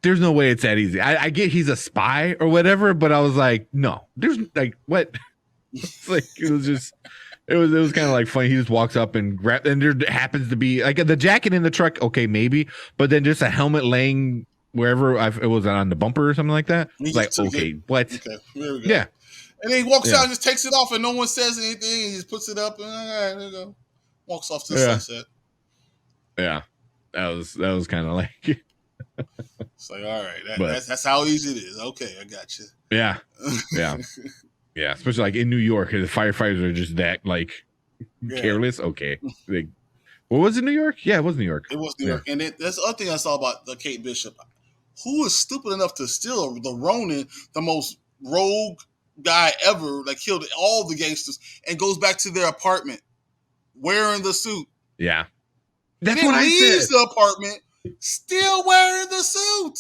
there's no way it's that easy. I get he's a spy or whatever, but I was like, no, there's like what? It's like it was kind of like funny. He just walks up and grab, and there happens to be like the jacket in the truck. Okay, maybe, but then just a helmet laying wherever it was on the bumper or something like that. It's like, okay, what? Okay, there we go. Yeah. And then he walks out and just takes it off and no one says anything. He just puts it up and all right, there you go. Walks off to the sunset. Yeah. That was kind of like it's like, all right, that's how easy it is. Okay, I got you. Yeah. Yeah. Yeah. Especially like in New York, the firefighters are just that like Yeah. Careless. Okay. Like, what was it? New York? Yeah, it was New York. It was New York. And that's the other thing I saw about the Kate Bishop. Who is stupid enough to steal the Ronin, the most rogue guy ever, like killed all the gangsters, and goes back to their apartment wearing the suit. Yeah. And That's then what I leaves said. the apartment still wearing the suit.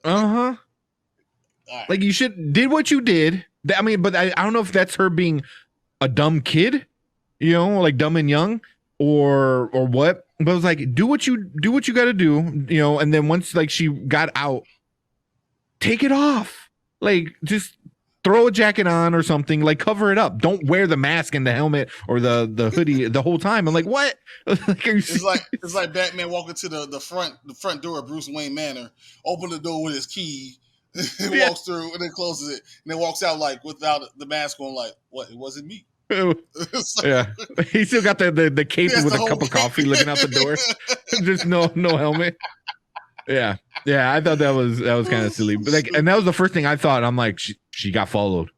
Uh-huh. Right. Like, you did what you did. I mean, but I don't know if that's her being a dumb kid, like dumb and young, or what. But it was like, do what you got to do, and then once like she got out, take it off. Like, just throw a jacket on or something, like cover it up. Don't wear the mask and the helmet or the hoodie the whole time. I'm like, what? Like, are you it's like Batman walking to the front door of Bruce Wayne Manor, open the door with his key, walks through and then closes it, and then walks out like without the mask on, like, what? It wasn't me. Yeah, he still got the cape with a cup of coffee, looking out the door. Just no helmet. Yeah, I thought that was kind of silly, but like, and that was the first thing I thought. I'm like, she got followed.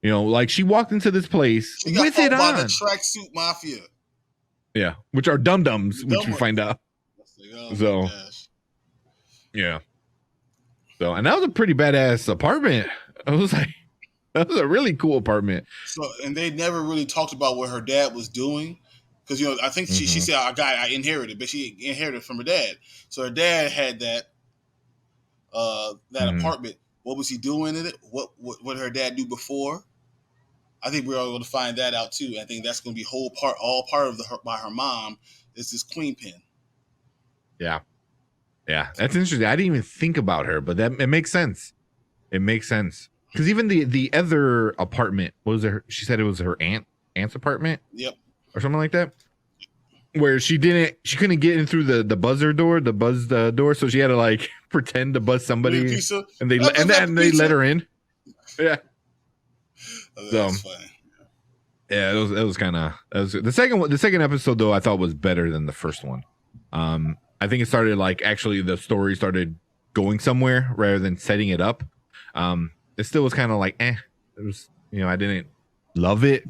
Like she walked into this place with it on. The tracksuit mafia. Yeah, which are dum-dums, which we find out. Oh, so, yeah. So, and that was a pretty badass apartment. I was like, that was a really cool apartment. So, and they never really talked about what her dad was doing. Because, I think she said, I inherited, but she inherited from her dad. So her dad had that apartment. What was he doing in it? What did her dad do before? I think we're all going to find that out too. I think that's going to be all part of by her mom is this queen pin. Yeah, that's interesting. I didn't even think about her, but it makes sense. It makes sense because even the other apartment, what was it? She said it was her aunt's apartment. Yep. Or something like that, where she couldn't get in through the buzz door, so she had to like pretend to buzz somebody, and they let her in. Yeah. That's funny. Yeah, it was kind of the second episode though. I thought was better than the first one. I think it started like actually the story started going somewhere rather than setting it up. It still was kind of like it was, I didn't love it.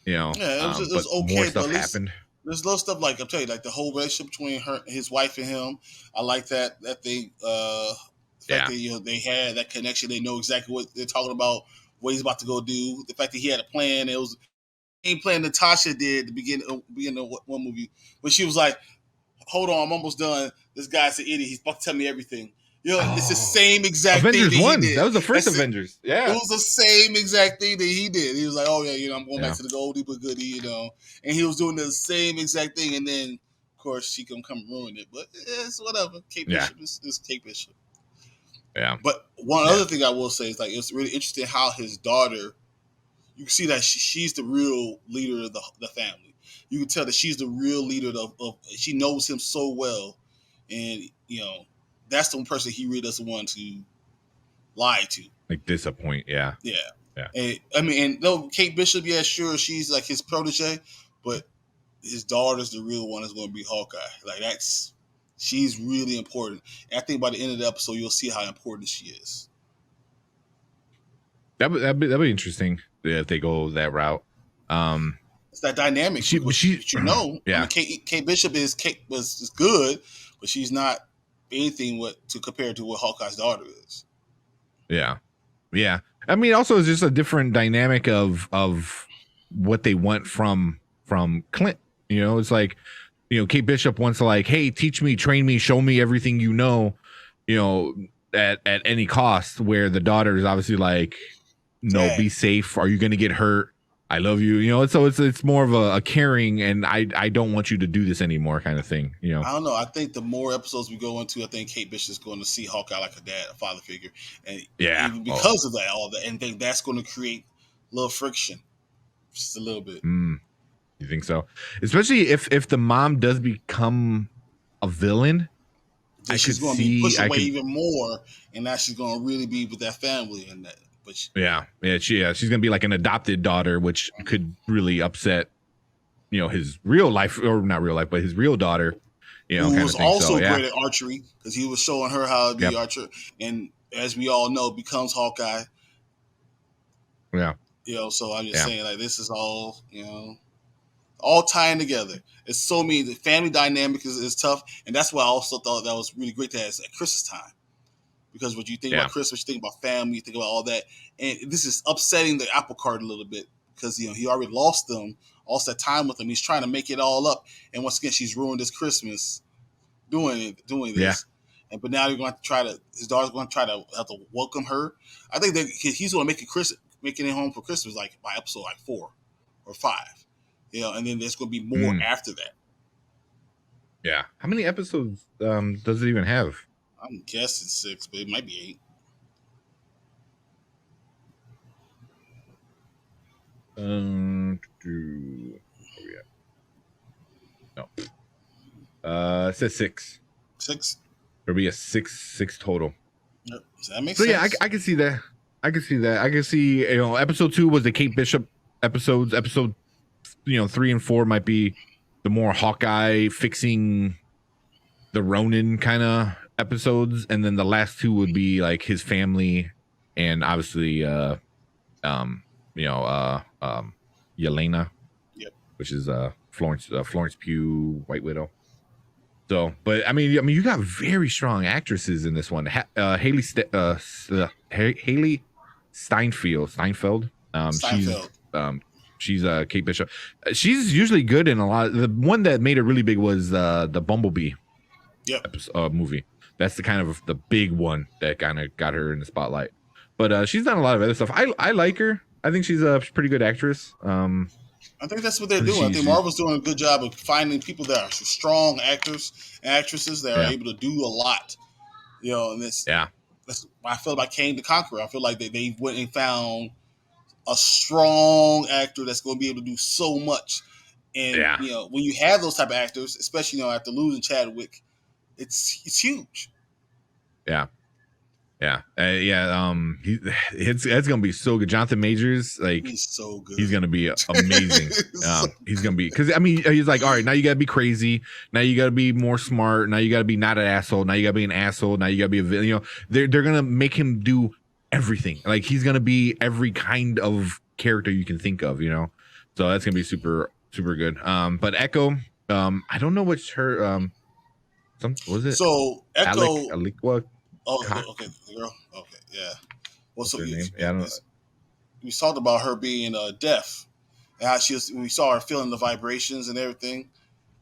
Yeah, it was okay. More stuff happened. There's little stuff like I'm telling you, like the whole relationship between his wife and him. I like that they that they had that connection. They know exactly what they're talking about, what he's about to go do. The fact that he had a plan. It was the same plan Natasha did at the beginning of one movie when she was like, "Hold on, I'm almost done. This guy's an idiot. He's about to tell me everything." It's the same exact Avengers thing that 1. he did. That was the first Avengers. Yeah. It was the same exact thing that he did. He was like, oh, yeah, I'm going back to the oldie but goodie, And he was doing the same exact thing. And then, of course, she can come ruin it. But it's whatever. Kate Bishop is Kate Bishop. Yeah. But one other thing I will say is, like, it's really interesting how his daughter, you can see that she's the real leader of the family. You can tell that she's the real leader of she knows him so well. And, that's the one person he really doesn't want to lie to. Like disappoint, yeah. And I mean, and no, Kate Bishop, yeah, sure, she's like his protege, but his daughter's the real one that's going to be Hawkeye. Like she's really important. And I think by the end of the episode, you'll see how important she is. That'd be interesting if they go that route. It's that dynamic. She yeah. I mean, Kate Bishop was good, but she's not anything to compare to what Hawkeye's daughter is. Yeah. I mean, also it's just a different dynamic of what they want from Clint. It's like, Kate Bishop wants to like, hey, teach me, train me, show me everything at any cost. Where the daughter is obviously like, no, be safe. Are you going to get hurt? I love you. So it's more of a caring, and I don't want you to do this anymore kind of thing. I don't know. I think the more episodes we go into, I think Kate Bishop is going to see Hawkeye like a father figure, and even because of that, all that, and think that's going to create a little friction, just a little bit. You think so? Especially if the mom does become a villain, she's going to be pushed away even more, and now she's going to really be with that family and that. She's gonna be like an adopted daughter, which could really upset, his real life, or not real life, but his real daughter, who was also great at archery because he was showing her how to be archer, and as we all know, becomes Hawkeye. Yeah. So I'm just saying, like, this is all, all tying together. It's so mean. The family dynamic is tough, and that's why I also thought that was really great to have at Christmas time. Because when you think about Christmas, you think about family, you think about all that, and this is upsetting the apple cart a little bit because he already lost that time with them. He's trying to make it all up, and once again, she's ruined his Christmas doing this. Yeah. But now his daughter's going to try to have to welcome her. I think that he's going to making it home for Christmas like by episode like 4 or 5, and then there's going to be more after that. Yeah. How many episodes does it even have? I'm guessing 6, but it might be 8. No. It says 6. 6. There'll be a six total. Yep. Does that make sense? sense? Yeah, I can see that. I can see, episode 2 was the Kate Bishop episodes. Episode, 3 and 4 might be the more Hawkeye fixing the Ronin kind of episodes, and then the last 2 would be like his family and obviously Yelena, which is Florence Pugh, White Widow. So, but I mean, you got very strong actresses in this one. Haley Steinfeld. She's Kate Bishop. She's usually good in a lot. The one that made it really big was the Bumblebee movie. That's the kind of the big one that kind of got her in the spotlight. But she's done a lot of other stuff. I like her. I think she's a pretty good actress. I think that's what they're doing. I think Marvel's doing a good job of finding people that are strong actors and actresses that are able to do a lot. And that's what I felt about Kang the Conqueror. I feel like they went and found a strong actor that's going to be able to do so much. And when you have those type of actors, especially after losing Chadwick, it's huge. It's gonna be so good. Jonathan Majors, he's so good. He's gonna be amazing. He's gonna be, because I mean, he's like, all right, now you gotta be crazy. Now you gotta be more smart. Now you gotta be not an asshole. Now you gotta be an asshole. Now you gotta be a villain. They're gonna make him do everything. Like, he's gonna be every kind of character you can think of. So that's gonna be super super good. But Echo, I don't know what's her what was it? So Echo. Aliqua. Oh, okay, girl. Okay, yeah. What's up? I don't know. We talked about her being deaf, and how we saw her feeling the vibrations and everything.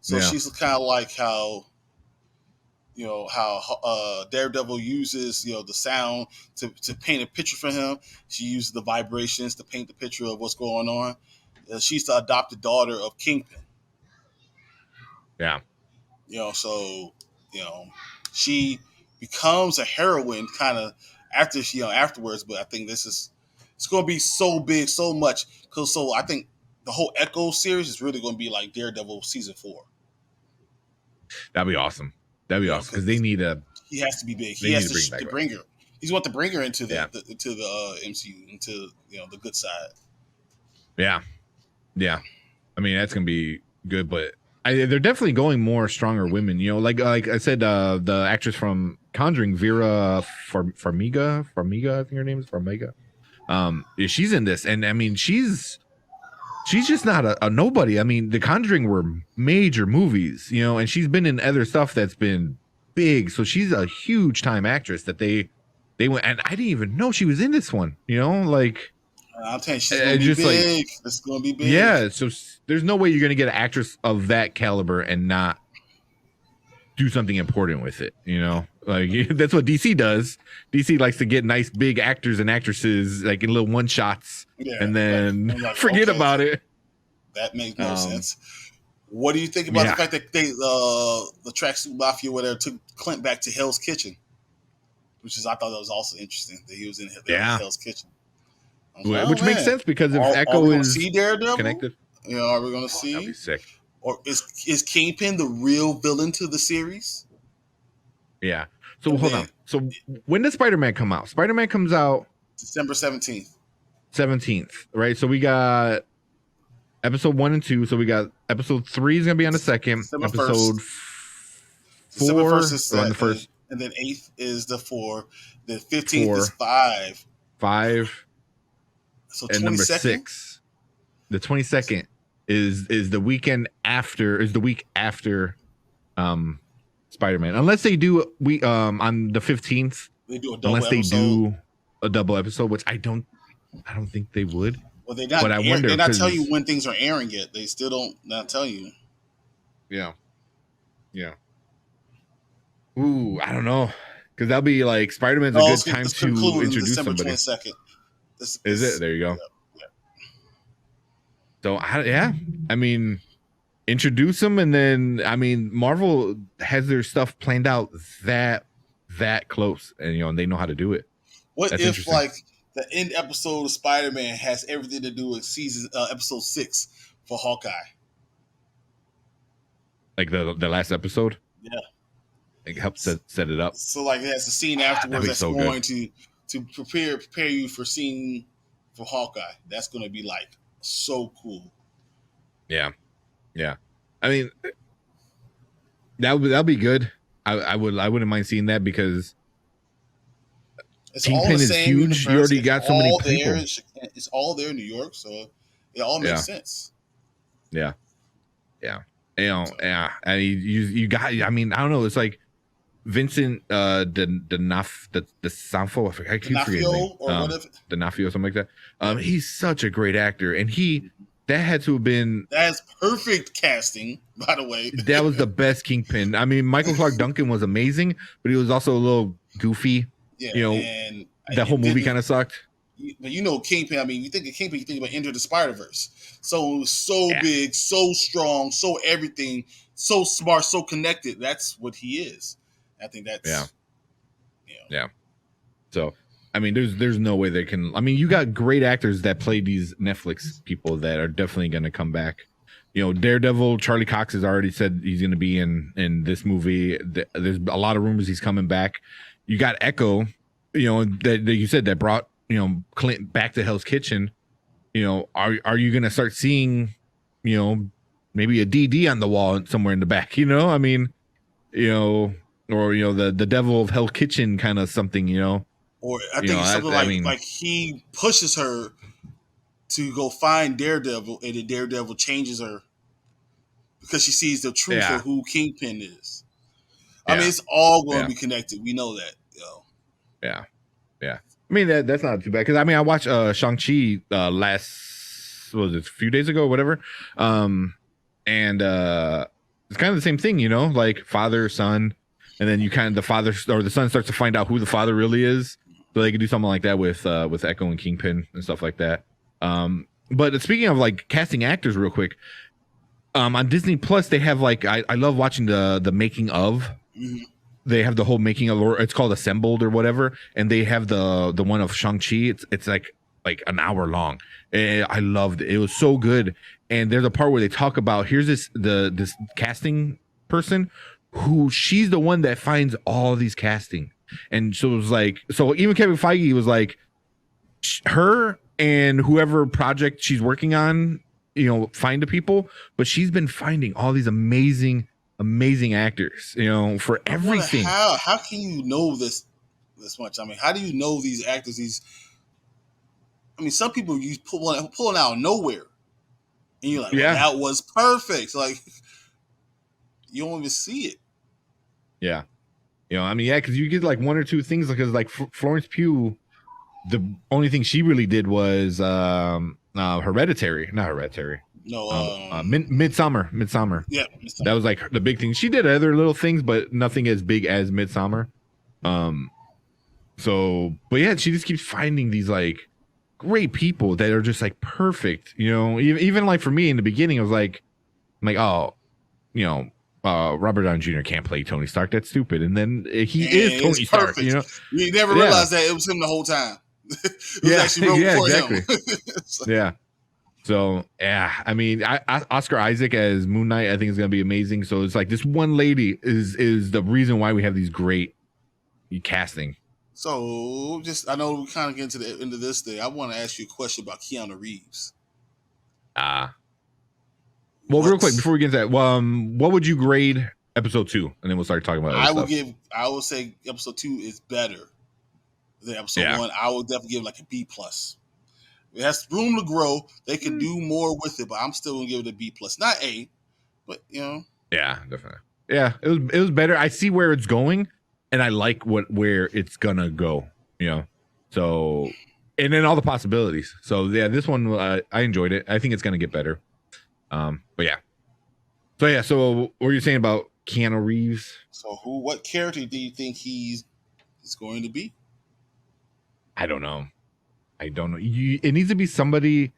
So she's kind of like how Daredevil uses the sound to paint a picture for him. She uses the vibrations to paint the picture of what's going on. She's the adopted daughter of Kingpin. Yeah. She becomes a heroine kind of afterwards, but I think it's going to be so big, so much. So I think the whole Echo series is really going to be like Daredevil season 4. That'd be awesome. Because they need he has to be big. He has to bring her. He's want to bring her into the MCU, into the good side. Yeah. I mean, that's gonna be good, but they're definitely going more stronger women. Like I said, the actress from Conjuring, Vera Farmiga, I think her name is Farmiga. She's in this, and I mean, she's just not a nobody. I mean, The Conjuring were major movies, and she's been in other stuff that's been big. So she's a huge time actress that they went, and I didn't even know she was in this one. I'm telling you, she's gonna be big. It's gonna be big. Yeah, so there's no way you're gonna get an actress of that caliber and not do something important with it. Like, that's what DC does. DC likes to get nice big actors and actresses like in little one shots, and then forget about it. That makes no sense. What do you think about the fact that the Tracksuit Mafia, whatever, took Clint back to Hell's Kitchen? I thought that was also interesting that he was in Hell's Kitchen. Which makes sense, because if Echo is connected, are we going to see? That'd be sick. Or is Kingpin the real villain to the series? Yeah. So hold on. So when does Spider-Man come out? Spider-Man comes out December 17th. 17th, right? So we got episode 1 and 2. So we got episode 3 is gonna be on the 2nd. December episode 4 is on the 1st, and then 8th is the 4. The 15th is 5. So and number 6. The 22nd is the week after Spider-Man, unless they do on the 15th. They do a double unless episode. They do a double episode, which I don't think they would. Well, they're but I wonder, they're not telling you when things are airing yet. They still don't not tell you. Yeah. Ooh, I don't know, because that'll be like Spider-Man's a good time to introduce December somebody. 22nd. Is it? There you go. Yeah. So I mean, introduce them, and then I mean, Marvel has their stuff planned out that close, and and they know how to do it. What That's if like the end episode of Spider-Man has everything to do with episode 6 for Hawkeye? Like the last episode? Yeah. It helps set it up. So like there's a scene afterwards that's so going to prepare you for seeing for Hawkeye. That's going to be like so cool. Yeah. I mean, that'll be good. I wouldn't mind seeing that, because Kingpin is huge. Universe. You already got so many people. It's all there in New York, so it all makes sense. Yeah. And you got. I mean, I don't know. It's like Vincent D'Onofrio. I keep forgetting D'Onofrio, something like that. He's such a great actor, and that had to have been. That's perfect casting, by the way. That was the best Kingpin. I mean, Michael Clark Duncan was amazing, but he was also a little goofy. Yeah, and that whole movie kind of sucked. But Kingpin. I mean, you think of Kingpin, you think about Enter the Spider-Verse. So big, so strong, so everything, so smart, so connected. That's what he is. I think that's yeah. So I mean, there's no way they can. I mean, you got great actors that play these Netflix people that are definitely going to come back. Daredevil, Charlie Cox has already said he's going to be in this movie. There's a lot of rumors he's coming back. You got Echo, that you said that brought Clint back to Hell's Kitchen. Are you going to start seeing, maybe a DD on the wall somewhere in the back? I mean, or the devil of Hell Kitchen kind of something, Or I think it's something like he pushes her to go find Daredevil, and then Daredevil changes her because she sees the truth of who Kingpin is. I mean, it's all going to be connected. We know that. Yeah. I mean, that's not too bad, because I mean, I watched Shang-Chi a few days ago or whatever, and it's kind of the same thing, like father, son, and then the father or the son starts to find out who the father really is, so they could do something like that with Echo and Kingpin and stuff like that. But speaking of like casting actors real quick, on Disney Plus they have I love watching the making of. Mm-hmm. They have the whole making of, or it's called Assembled or whatever, and they have the one of Shang-Chi. It's like an hour long. I loved it. It was so good. And there's a part where they talk about, here's this casting person who she's the one that finds all these casting. And so it was so even Kevin Feige was like, her and whoever project she's working on, find the people, but she's been finding all these amazing actors, for everything. How can you know this much? I mean, how do you know these actors? Some people you pulling out of nowhere, and you're like, well, that was perfect. Like, you don't even see it. Yeah, because you get one or two things, because Florence Pugh, the only thing she really did was not Hereditary. No, Midsummer. Yeah, that was the big thing. She did other little things, but nothing as big as Midsummer. So, but yeah, she just keeps finding these great people that are just perfect. Even for me in the beginning, I was Robert Downey Jr. can't play Tony Stark. That's stupid. And then he is Tony Stark. You never realized that it was him the whole time. It was actually exactly. Him. Yeah. So I mean, Oscar Isaac as Moon Knight, I think is going to be amazing. So it's this one lady is the reason why we have these great casting. So I know we kind of get into the end of this thing. I want to ask you a question about Keanu Reeves. Well, real quick before we get into that, what would you grade episode 2, and then we'll start talking about. I would say episode 2 is better than episode 1. I would definitely give a B+. It has room to grow. They can do more with it, but I'm still gonna give it a B plus, not A, but Yeah, definitely. Yeah, it was better. I see where it's going, and I like where it's gonna go. So and then all the possibilities. So yeah, this one I enjoyed it. I think it's gonna get better. But yeah. So what were you saying about Keanu Reeves? So what character do you think he's going to be? I don't know. It needs to be somebody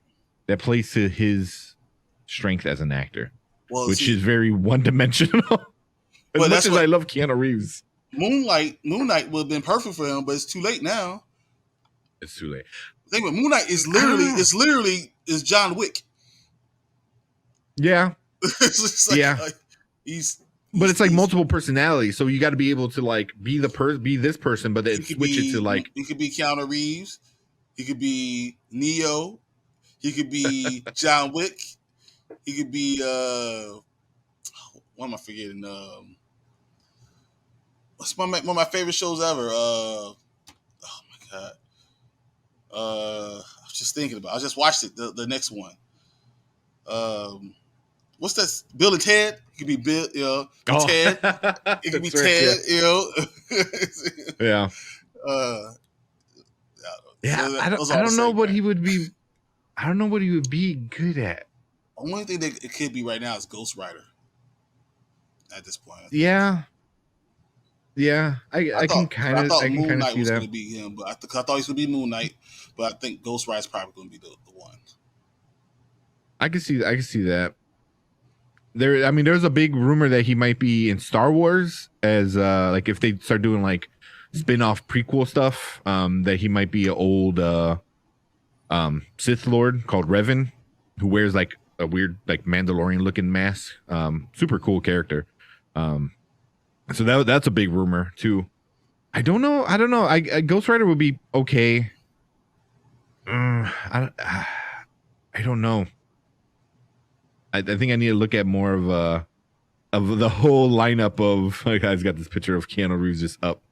that plays to his strength as an actor, which is very one-dimensional. As much as I love Keanu Reeves, Moon Knight would have been perfect for him, but it's too late now. It's too late. Think about Moon Knight is literally John Wick. Yeah. It's like, yeah. But it's like multiple personalities, so you got to be able to like be this person, but then switch it to like. He could be Keanu Reeves. He could be Neo. He could be John Wick. He could be what am I forgetting? What's one of my favorite shows ever? Oh my god! I was just thinking about. I just watched it. The next one. What's that? Bill and Ted. It could be Bill. Ted. It could be Ted. Yeah. Yeah. I don't know what he would be. I don't know what he would be good at. The only thing that it could be right now is Ghost Rider. At this point. Yeah. I can kind of see Moon Knight was that. going to be him, but I thought he was going to be Moon Knight, but I think Ghost Rider is probably going to be the one. I can see that. There's a big rumor that he might be in Star Wars as like if they start doing like spin-off prequel stuff, that he might be an old Sith Lord called Revan, who wears like a weird like Mandalorian looking mask. Super cool character. So that's a big rumor too. I don't know. Ghost Rider would be okay. I don't know. I think I need to look at more of the whole lineup of like I've got this picture of Keanu Reeves just up.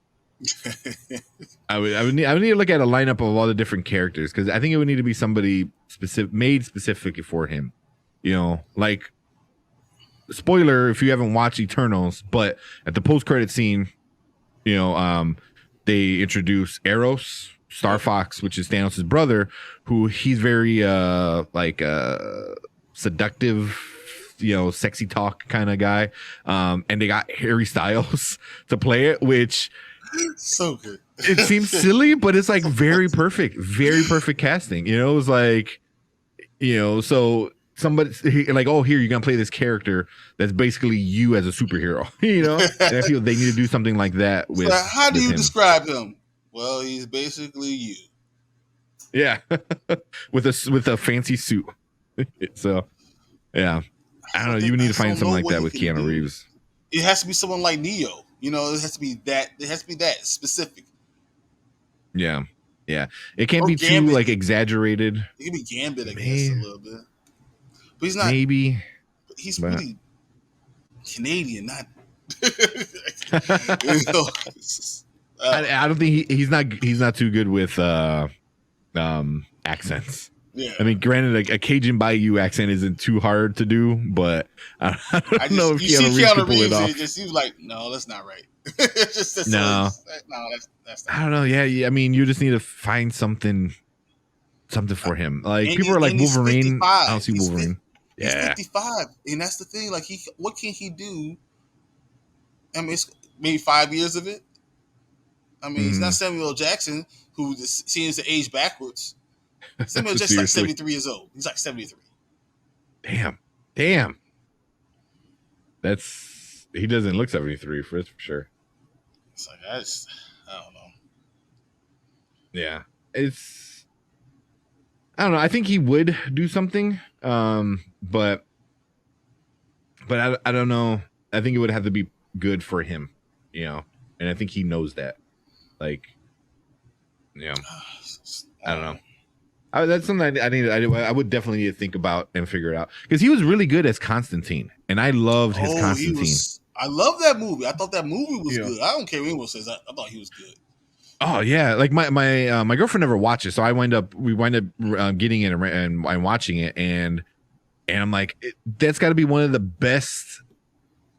I would need to look at a lineup of all the different characters because I think it would need to be somebody made specifically for him. Like spoiler if you haven't watched Eternals, but at the post-credit scene, they introduce Eros, Star Fox, which is Thanos' brother, who he's very seductive, sexy talk kind of guy. And they got Harry Styles to play it, which so good. It seems silly, but it's like very perfect casting. It was like, so somebody like, oh, here you're gonna play this character that's basically you as a superhero. And I feel they need to do something like that with. So how do you him. describe him? Well, he's basically you. Yeah, with a fancy suit. So, yeah, I don't know. You need to find something like that with Keanu Reeves. It has to be someone like Neo. It has to be that. It has to be that specific. Yeah. It can't be Gambit. Too like exaggerated. It can be Gambit, I guess, a little bit. But he's not. Maybe. But he's really Canadian, not. I don't think he's not too good with accents. Yeah. Granted, a Cajun Bayou accent isn't too hard to do, but I don't know if Keanu Reeves pull it off. It just seems like no, that's not right. That's not. I don't know. Yeah, you just need to find something for him. Like people are like Wolverine. I don't see Wolverine. He's 55, and that's the thing. Like what can he do? It's maybe 5 years of it. He's not Samuel L. Jackson, who seems to age backwards. Samuel L. Jackson's like 73 years old. He's like 73. Damn. He doesn't look 73 for sure. It's like I don't know. Yeah, I don't know. I think he would do something, but I don't know. I think it would have to be good for him, and I think he knows that. Like, I don't know. That's something I would definitely need to think about and figure it out because he was really good as Constantine, and I loved his Constantine. I love that movie. I thought that movie was good. I don't care what anyone says. I thought he was good. Oh yeah, like my girlfriend never watches, so we wind up getting it and watching it, and I'm like, that's got to be one of the best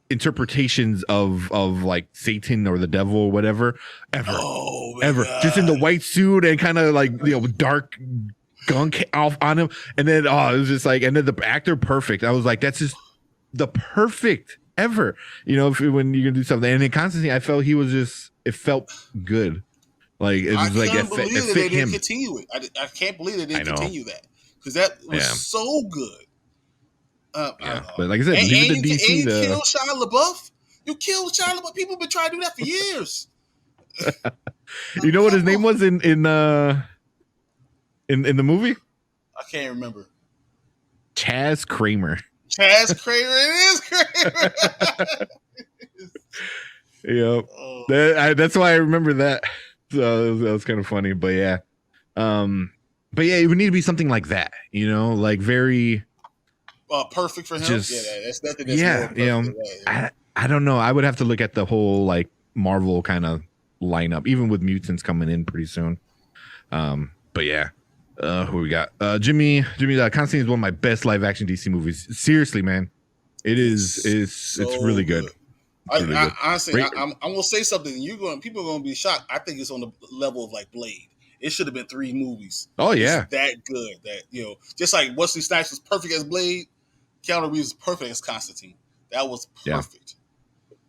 interpretations of like Satan or the devil or whatever ever. God. Just in the white suit and kind of like dark gunk off on him, and then it was just like, and then the actor perfect. I was like, that's just the perfect ever. When you're gonna do something, and in Constantine, I felt it felt good. Like it was like it fit him. Continue it. I can't believe they didn't continue that, because that was so good. But like I said, leave it to DC. You killed Shia LaBeouf. You killed Shia LaBeouf. People have been trying to do that for years. You know what his name was in the movie? I can't remember. Chaz Kramer. Chaz Kramer. It is Kramer. Yep. That's why I remember that. So that was kind of funny, but yeah. It would need to be something like that, like very perfect for him. Just, that's nothing. That's I don't know. I would have to look at the whole like Marvel kind of lineup, even with mutants coming in pretty soon. But yeah. Who we got? Jimmy, Constantine is one of my best live action DC movies. Seriously, man. It's really good. Honestly, I'm gonna say something. People are gonna be shocked. I think it's on the level of like Blade. It should have been 3 movies. Oh yeah, it's that good. That just like Wesley Snipes was perfect as Blade, Keanu Reeves was perfect as Constantine. That was perfect.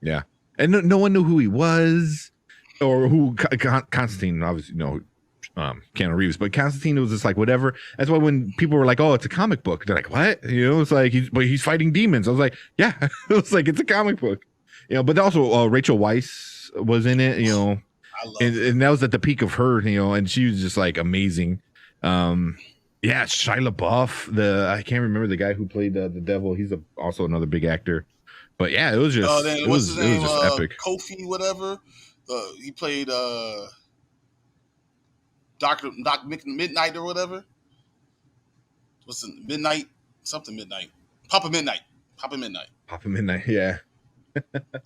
Yeah, and no one knew who he was or who Constantine. Obviously, Keanu Reeves, but Constantine was just like whatever. That's why when people were like, "Oh, it's a comic book," they're like, "What?" It's like he's fighting demons. I was like, "Yeah," it was like it's a comic book. But also Rachel Weisz was in it, and that was at the peak of her, and she was just like amazing. Shia LaBeouf, I can't remember the guy who played the devil. He's also another big actor, but yeah, it was just it was just epic. Kofi, whatever. He played Doctor Midnight or whatever. What's the Midnight? Something Midnight. Papa Midnight. Yeah.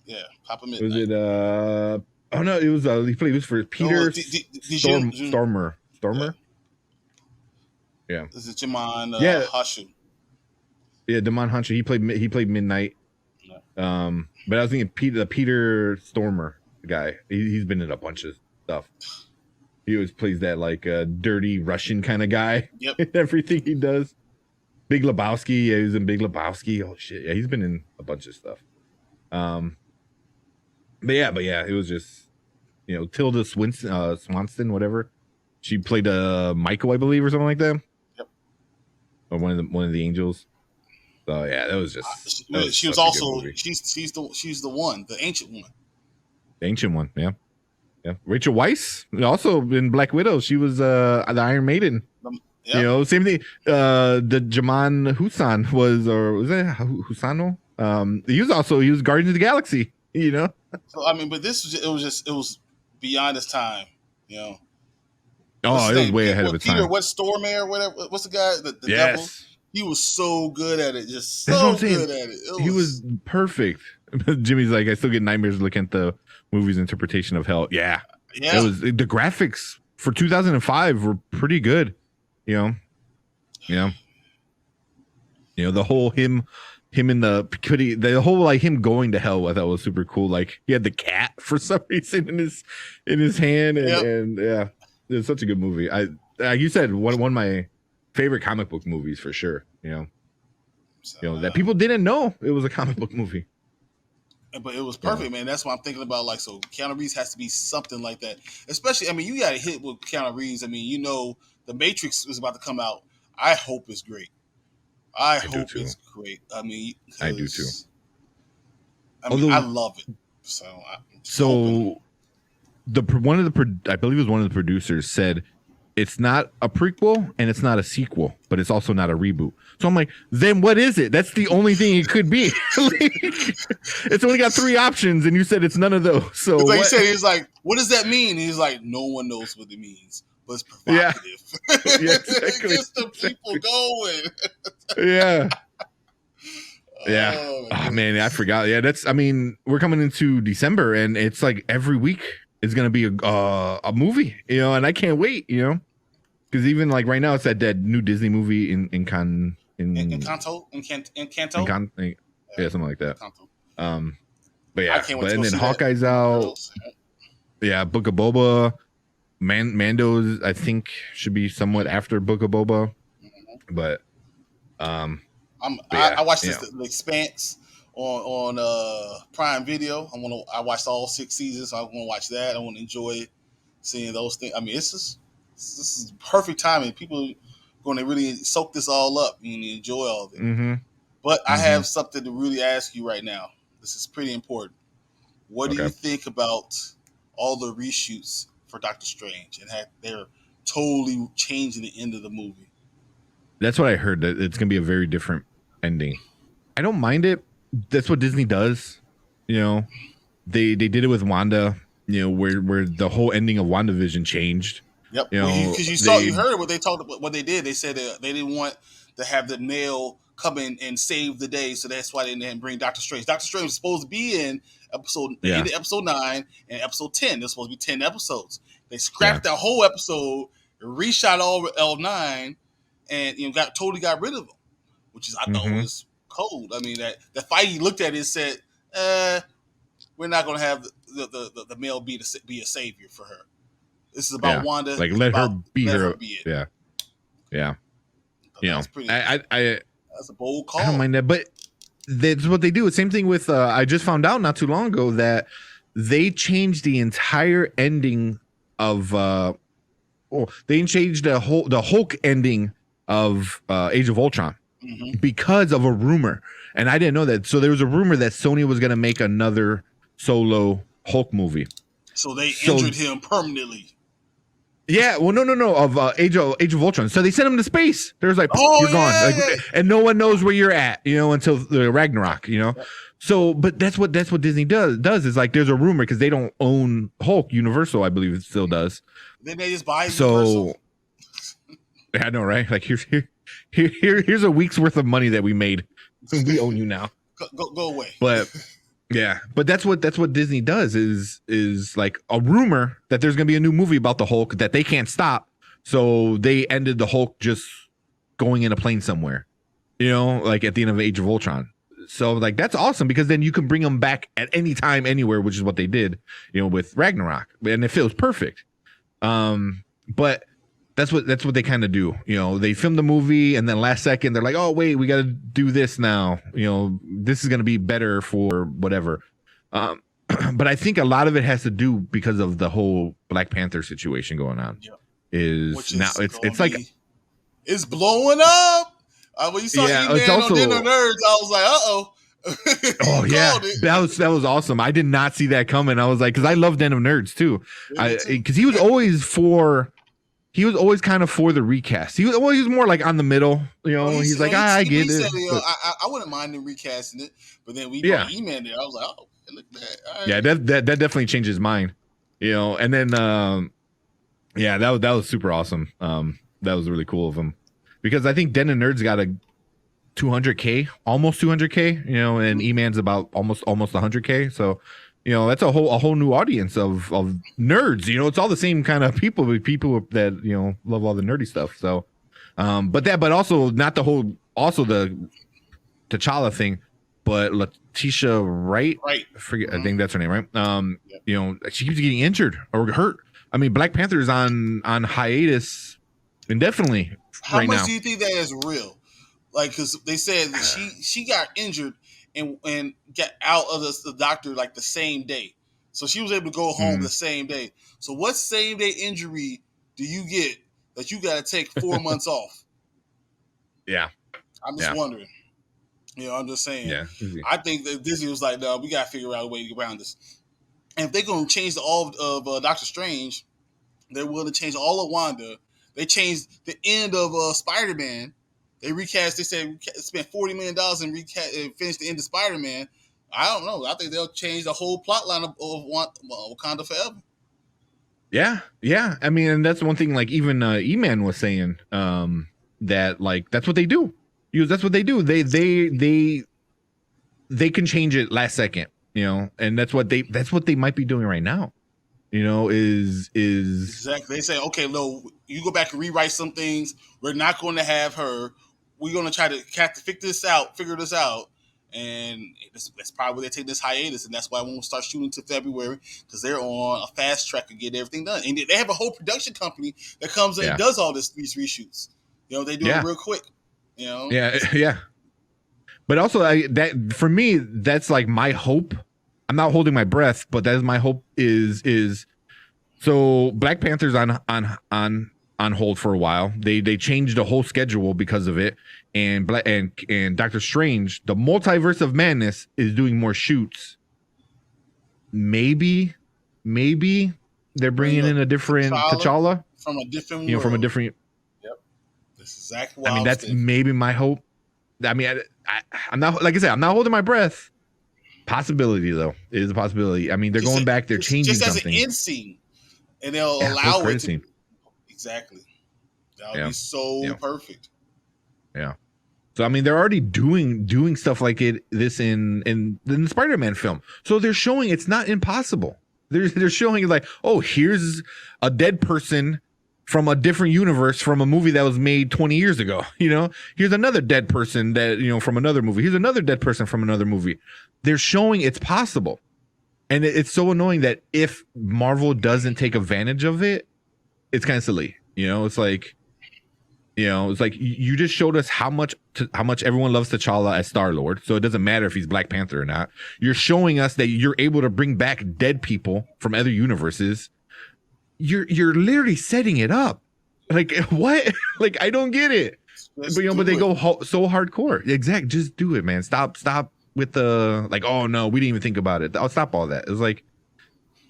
Yeah, Papa Midnight. Was it? Oh no, it was. He was for Peter Stormer. Yeah. This is Jimon Hashu. Yeah, Damon Hunter. He played Midnight. Yeah. But I was thinking the Peter Stormer guy. He's been in a bunch of stuff. He always plays that like dirty Russian kind of guy. Yep. In everything he does. Big Lebowski. Yeah, he was in Big Lebowski. Oh shit. Yeah, he's been in a bunch of stuff. But yeah, it was just Tilda Swanston, whatever. She played Michael, I believe, or something like that. Yep. Or one of the angels. So yeah, that was just. She was also she's the one, the ancient one. The ancient one, yeah. Rachel Weisz, also in Black Widow. She was the Iron Maiden. Yep. Same thing. The Jaman Husan was that Husano? He was Guardians of the Galaxy, So I mean, but it was beyond its time, Oh, it was way ahead of its time. Peter, what Stormare, whatever. What's the guy? The devil. He was so good at it, just so good at it. He was perfect. Jimmy's like, I still get nightmares looking at the movie's interpretation of hell. Yeah. It was the graphics for 2005 were pretty good. The whole him in the whole like him going to hell, I thought was super cool. Like he had the cat for some reason in his hand, and yeah, it's such a good movie. Like you said, one of my favorite comic book movies for sure. That people didn't know it was a comic book movie. But it was perfect, man. That's what I'm thinking about. Like, so Keanu Reeves has to be something like that. Especially, I mean, you got a hit with Keanu Reeves. I mean, The Matrix is about to come out. I hope it's great. I hope it's great. I mean, I do too. I love it. So I believe it was one of the producers said it's not a prequel and it's not a sequel, but it's also not a reboot. So I'm like, then what is it? That's the only thing it could be. It's only got 3 options, and you said it's none of those. So like you said, he's like, what does that mean? And he's like, no one knows what it means, but it's provocative. Yeah, exactly. It gets the people going. Yeah. Oh man, I forgot. Yeah, we're coming into December, and it's like every week is gonna be a movie, you know, and I can't wait, you know, because even like right now it's that new Disney movie in Canto, yeah, something like that. But yeah, and then Hawkeye's out. Yeah, Book of Boba, Mando's I think should be somewhat after Book of Boba, but I watched The Expanse on Prime Video. I watched all 6 seasons, so I'm gonna watch that. I want to enjoy seeing those things. I mean, this is perfect timing. People are going to really soak this all up and enjoy all of it. But I have something to really ask you right now. This is pretty important. What do you think about all the reshoots for Doctor Strange and they're totally changing the end of the movie? That's what I heard, that it's going to be a very different ending. I don't mind it. That's what Disney does. You know, they did it with Wanda, you know, where the whole ending of WandaVision changed. Yep. You know, because you heard what they talked about, what they did. They said they didn't want to have the male come in and save the day, so that's why they didn't bring Doctor Strange. Doctor Strange was supposed to be in episode 9 and episode 10. There's supposed to be 10 episodes. They scrapped that whole episode, reshot all L9, and totally got rid of him, which is I thought was cold. I mean, that Feige looked at it and said, "We're not going to have the male be a savior for her. This is about Wanda. Like let her be her. Yeah. You know, that's a bold call. I don't mind that, but that's what they do. Same thing with I just found out not too long ago that they changed the entire ending of they changed the Hulk ending of Age of Ultron because of a rumor, and I didn't know that. So there was a rumor that Sony was going to make another solo Hulk movie. So they injured him permanently. Yeah, well, no, of Age of Ultron. So they sent him to space. There's like, you're gone, like, and no one knows where you're at, you know, until the Ragnarok, you know. So, but that's what Disney does is like there's a rumor because they don't own Hulk. Universal, I believe, it still does. Then they just buy Universal. I know, right? Like here's a week's worth of money that we made. We own you now. Go away. But. Yeah, but that's what Disney does is like a rumor that there's gonna be a new movie about the Hulk that they can't stop. So they ended the Hulk just going in a plane somewhere, you know, like at the end of Age of Ultron. So like that's awesome because then you can bring them back at any time, anywhere, which is what they did, you know, with Ragnarok, and it feels perfect. But that's what they kind of do. You know, they film the movie and then last second they're like, oh wait, we got to do this now. You know, this is going to be better for whatever. But I think a lot of it has to do because of the whole Black Panther situation going on. Yeah. Is now it's like it's blowing up. When you saw E-Man on Dinner Nerds, I was like, uh-oh. Oh yeah, that was awesome. I did not see that coming. I was like, because I love Den of Nerds too. Because he was always kind of for the recast. He was more like on the middle, you know. He's like, I get it. I wouldn't mind him recasting it, but then we brought E-Man there. I was like, oh, look at that. Right. Yeah, that definitely changed his mind, you know. And then, that was super awesome. That was really cool of him because I think Den of Nerds got a 200K, almost 200K, you know, and E-Man's about almost 100K. So. You know, that's a whole new audience of nerds. You know, it's all the same kind of people that, you know, love all the nerdy stuff. So, but also not the whole, also the T'Challa thing, but Letitia Wright. I forget. I think that's her name, right? You know, she keeps getting injured or hurt. I mean, Black Panther is on hiatus indefinitely. How right much now. do you think that is real? Like, because they said that she got injured and get out of the doctor like the same day. So she was able to go home the same day. So what same day injury do you get that you got to take 4 months off? Yeah. I'm just wondering. You know, I'm just saying. Yeah. I think that Disney was like, no, we got to figure out a way to get around this. And if they're going to change all of Doctor Strange, they're willing to change all of Wanda. They changed the end of Spider-Man. They recast. They said spent $40 million and finish the end of Spider-Man. I don't know. I think they'll change the whole plot line of Wakanda forever. Yeah. I mean, and that's one thing. Like even E-Man was saying that like that's what they do. That's what they do. They can change it last second. You know, and that's what they might be doing right now. You know, is exactly. They say, okay, no, you go back and rewrite some things. We're not going to have her. We're going to try to figure this out. And that's probably why they take this hiatus, and that's why I won't start shooting until February, because they're on a fast track to get everything done. And they have a whole production company that comes in and does all these reshoots. You know, they do it real quick. You know, yeah. But also, that for me, that's like my hope. I'm not holding my breath, but that is my hope. Is so Black Panther's on hold for a while. They changed the whole schedule because of it, and Doctor Strange, the Multiverse of Madness, is doing more shoots. Maybe they're bringing in a different T'Challa from a different world. From a different. Yep, that's exactly what I mean. That's maybe my hope. I mean, I'm not, like I said, I'm not holding my breath. Possibility, though. It is a possibility. I mean, they're going back. They're changing just as something. an end scene, and they'll allow it to. Scene. Exactly. That would be so perfect. Yeah. So I mean, they're already doing stuff like this in the Spider-Man film. So they're showing it's not impossible. They're showing like, oh, here's a dead person from a different universe from a movie that was made 20 years ago. You know, here's another dead person that, from another movie. Here's another dead person from another movie. They're showing it's possible. And it's so annoying that if Marvel doesn't take advantage of it, it's kind of silly. It's like, you just showed us how much everyone loves T'Challa as Star-Lord. So it doesn't matter if he's Black Panther or not. You're showing us that you're able to bring back dead people from other universes. You're literally setting it up. Like, what? Like, I don't get it. But they go so hardcore. Exactly. Just do it, man. Stop with the like, oh no, we didn't even think about it. I'll stop all that. It's like,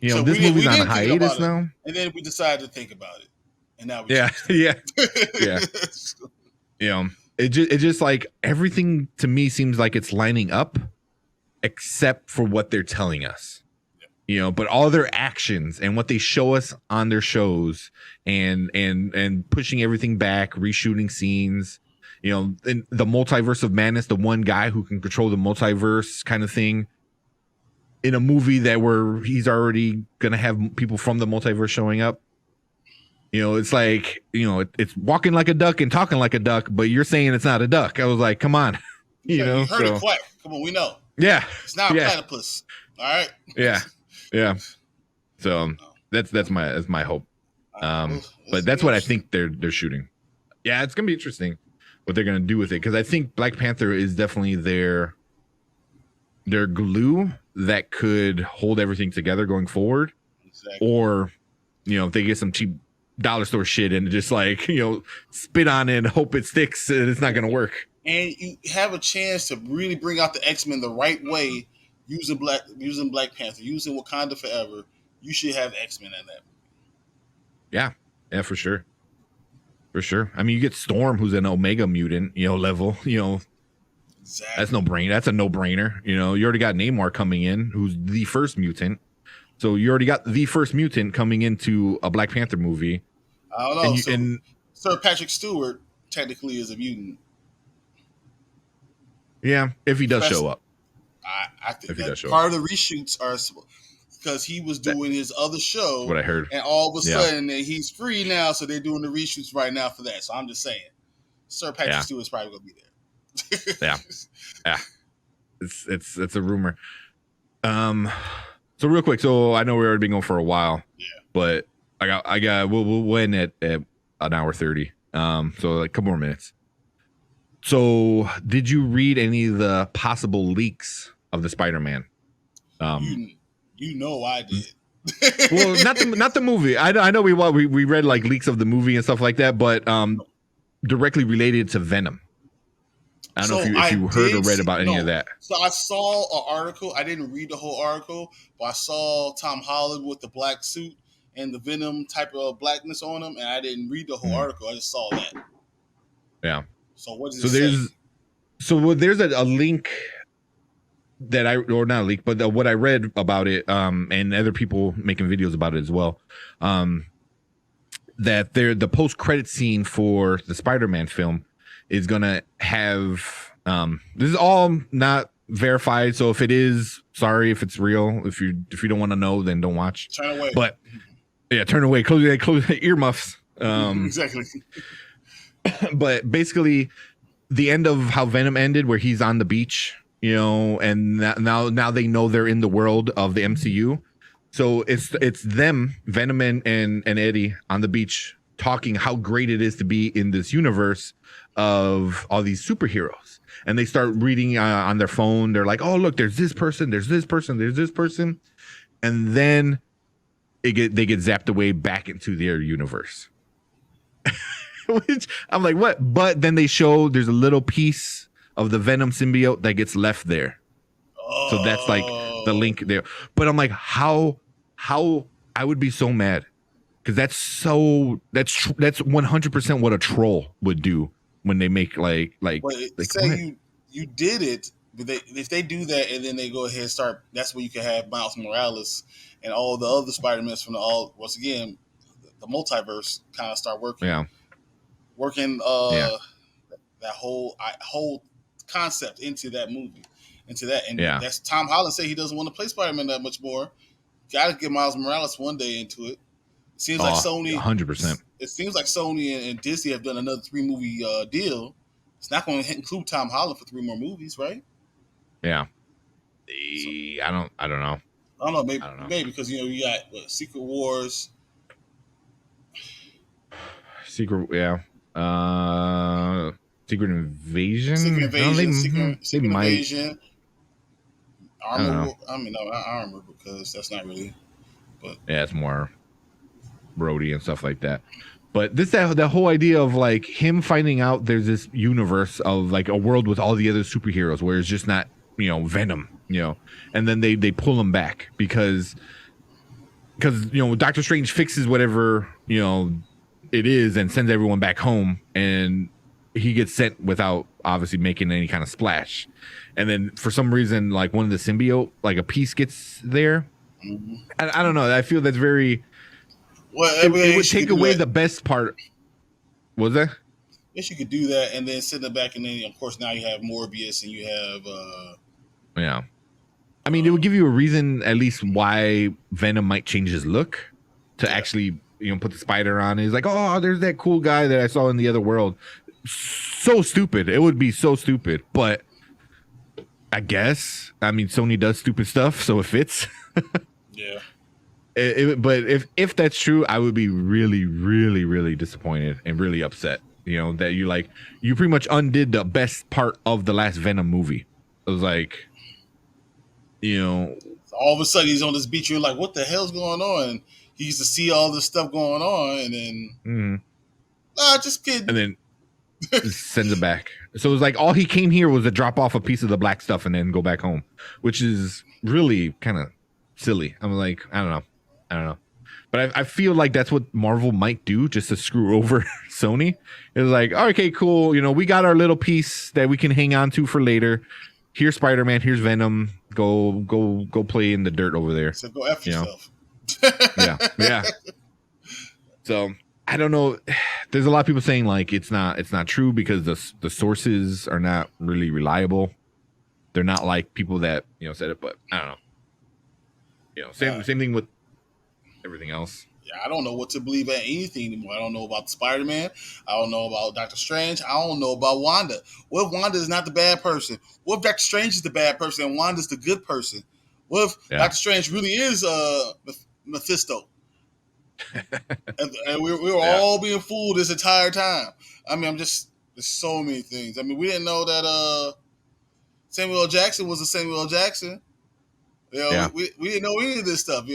so this movie's on a hiatus now. And then we decided to think about it. And now we yeah. It just like everything to me seems like it's lining up except for what they're telling us. But all their actions and what they show us on their shows and pushing everything back, reshooting scenes, in the Multiverse of Madness, the one guy who can control the multiverse kind of thing in a movie where he's already going to have people from the multiverse showing up. It's like, it's walking like a duck and talking like a duck, but you're saying it's not a duck. I was like, come on, you heard it quack. Come on, we know. Yeah. It's not a platypus. All right. Yeah. So that's my hope. But that's what I think they're shooting. Yeah, it's gonna be interesting what they're gonna do with it, because I think Black Panther is definitely their glue that could hold everything together going forward. Exactly. Or if they get some cheap dollar store shit and just like spit on it and hope it sticks, and it's not gonna work. And you have a chance to really bring out the X-Men the right way. Using Black Panther, using Wakanda Forever, you should have X-Men in that. Yeah, for sure. I mean, you get Storm, who's an Omega mutant, level. Exactly. That's a no-brainer. You already got Namor coming in, who's the first mutant. So you already got the first mutant coming into a Black Panther movie. I don't know. And Sir Patrick Stewart technically is a mutant. Yeah, if he does show up. I think that part of the reshoots are because he was doing his other show. What I heard. And all of a sudden he's free now, so they're doing the reshoots right now for that. So I'm just saying, Sir Patrick Stewart's probably going to be there. Yeah. It's a rumor. So real quick, so I know we've already been going for a while. Yeah. But we'll end at an hour 30. So like a couple more minutes. So, did you read any of the possible leaks of the Spider-Man? I did. Well, not the movie. I know we read like leaks of the movie and stuff like that, but directly related to Venom. I don't know if you heard or read about any of that. So I saw an article. I didn't read the whole article, but I saw Tom Holland with the black suit and the Venom type of blackness on him, and I didn't read the whole article. I just saw that. Yeah. So what does it say? So there's a link that or not a leak, but what I read about it, and other people making videos about it as well, that the post-credit scene for the Spider-Man film is gonna have this is all not verified. So if it is, sorry if it's real. If you don't want to know, then don't watch. Turn away. But yeah, turn away. Close the earmuffs. Exactly. But basically, the end of how Venom ended, where he's on the beach, you know, and now they know they're in the world of the MCU. So it's them, Venom and Eddie on the beach talking how great it is to be in this universe of all these superheroes. And they start reading on their phone. They're like, oh, look, there's this person, there's this person, there's this person. And then they get zapped away back into their universe. Which I'm like, what? But then they show there's a little piece of the Venom symbiote that gets left there. So that's like the link there. But I'm like, how I would be so mad, because that's 100% what a troll would do when they make like say you did it, but if they do that and then they go ahead and start, that's where you can have Miles Morales and all the other Spider-Mans from once again the multiverse kind of start working. Yeah. Working that whole concept into that movie, into that, and that's Tom Holland say he doesn't want to play Spider-Man that much more. Got to get Miles Morales one day into it. Seems like Sony, 100%. It seems like Sony and Disney have done another 3-movie deal. It's not going to include Tom Holland for 3 more movies, right? Yeah. I don't know. I don't know. Maybe because you got Secret Wars. Secret Invasion. Secret Invasion. No, Secret Invasion. Armor. Not Armor, because that's not really. But yeah, it's more Brody and stuff like that. But that whole idea of like him finding out there's this universe of like a world with all the other superheroes where it's just not Venom, and then they pull him back because Doctor Strange fixes whatever it is and sends everyone back home, and he gets sent without obviously making any kind of splash. And then for some reason, like one of the symbiote, like a piece gets there. Mm-hmm. I don't know. I feel that's very. Well, it would take away the best part. Was that? Yes, you could do that, and then send it back, and then of course now you have Morbius, and you have. Yeah, I mean, it would give you a reason at least why Venom might change his look to actually put the spider on. He's like, oh, there's that cool guy that I saw in the other world. So stupid. It would be so stupid, but I guess Sony does stupid stuff, so it fits. Yeah. But if that's true, I would be really, really, really disappointed and really upset. That you pretty much undid the best part of the last Venom movie. It was like, all of a sudden he's on this beach. You're like, what the hell's going on? And he used to see all this stuff going on, and then just kidding. And then sends it back. So it was like all he came here was to drop off a piece of the black stuff and then go back home, which is really kind of silly. I'm like, I don't know. But I feel like that's what Marvel might do just to screw over Sony. It's like, okay, cool. We got our little piece that we can hang on to for later. Here's Spider-Man. Here's Venom. Go play in the dirt over there. So go F yourself. Yeah. So I don't know. There's a lot of people saying like it's not true because the sources are not really reliable. They're not like people that said it, but I don't know. Same thing with everything else. Yeah, I don't know what to believe at anything anymore. I don't know about Spider-Man. I don't know about Doctor Strange. I don't know about Wanda. What if Wanda is not the bad person? What if Doctor Strange is the bad person and Wanda's the good person? What if Doctor Strange really is Mephisto? and we were all being fooled this entire time. There's so many things. We didn't know that Samuel L. Jackson was a Samuel L. Jackson. We didn't know any of this stuff,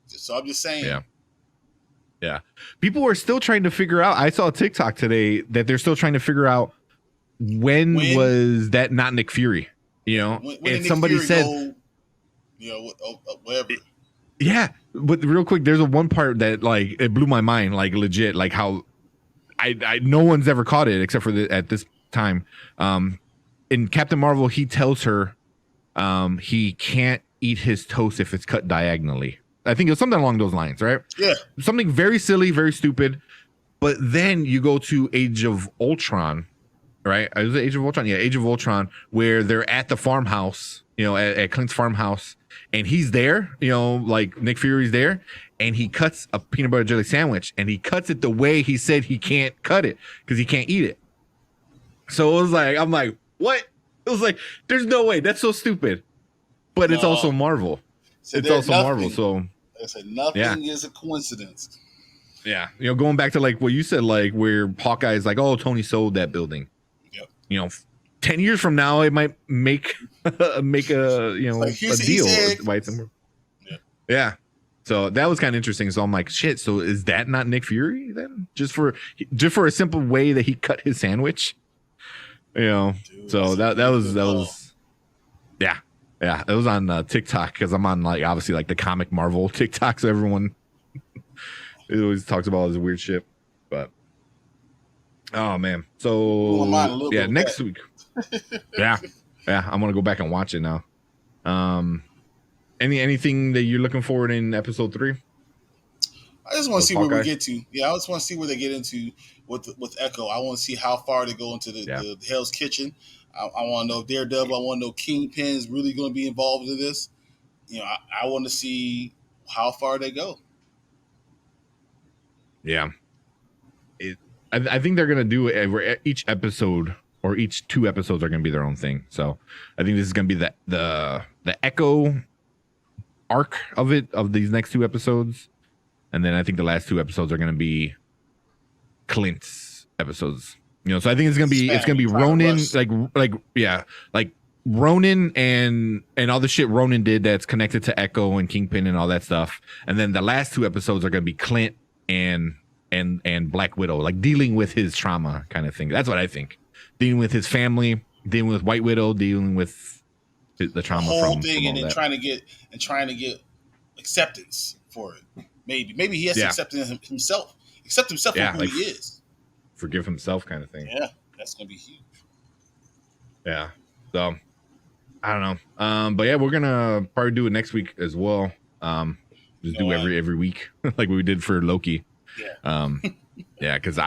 So I'm just saying. Yeah. People are still trying to figure out. I saw a TikTok today that they're still trying to figure out when was that not Nick Fury? When and somebody Fury said, whatever. Yeah, but real quick, there's one part that like it blew my mind, like legit, like how I no one's ever caught it except for at this time. In Captain Marvel, he tells her he can't eat his toast if it's cut diagonally. I think it was something along those lines, right? Yeah. Something very silly, very stupid. But then you go to Age of Ultron, right? It was Age of Ultron. Yeah, Age of Ultron, where they're at the farmhouse, at Clint's farmhouse, and he's there, like Nick Fury's there, and he cuts a peanut butter jelly sandwich, and he cuts it the way he said he can't cut it because he can't eat it. So it was like, I'm like, what? It was like, there's no way. That's so stupid. But it's also Marvel. It's also Marvel. So I said nothing is a coincidence. Yeah. Going back to like what you said, like where Hawkeye is like, oh, Tony sold that building. Yep. 10 years from now, it might make a deal. Yeah. So that was kind of interesting. So I'm like, shit. So is that not Nick Fury then? Just for a simple way that he cut his sandwich, Dude, so that was, yeah. It was on TikTok because I'm on like obviously like the comic Marvel TikTok. So everyone it always talks about all this weird shit. But oh man, so yeah, next week. yeah, I'm gonna go back and watch it now. Anything that you're looking forward in episode 3? I just want to see where we get to. Yeah, I just want to see where they get into with Echo. I want to see how far they go into the Hell's Kitchen. I want to know if Daredevil. I want to know Kingpin is really going to be involved in this. I want to see how far they go. Yeah, I think they're going to do it where each episode or each 2 episodes are going to be their own thing. So I think this is going to be the Echo arc of these next 2 episodes. And then I think the last 2 episodes are going to be Clint's episodes. So I think it's going to be Ronin, like Ronin and all the shit Ronin did that's connected to Echo and Kingpin and all that stuff. And then the last 2 episodes are going to be Clint and Black Widow, like dealing with his trauma kind of thing. That's what I think. Dealing with his family, dealing with White Widow, dealing with the trauma the whole from thing, all and then that. trying to get acceptance for it. Maybe he has to accept himself for who he is. Forgive himself, kind of thing. Yeah, that's gonna be huge. Yeah, so I don't know. But yeah, we're gonna probably do it next week as well. Just do every week like we did for Loki. Yeah. Yeah, because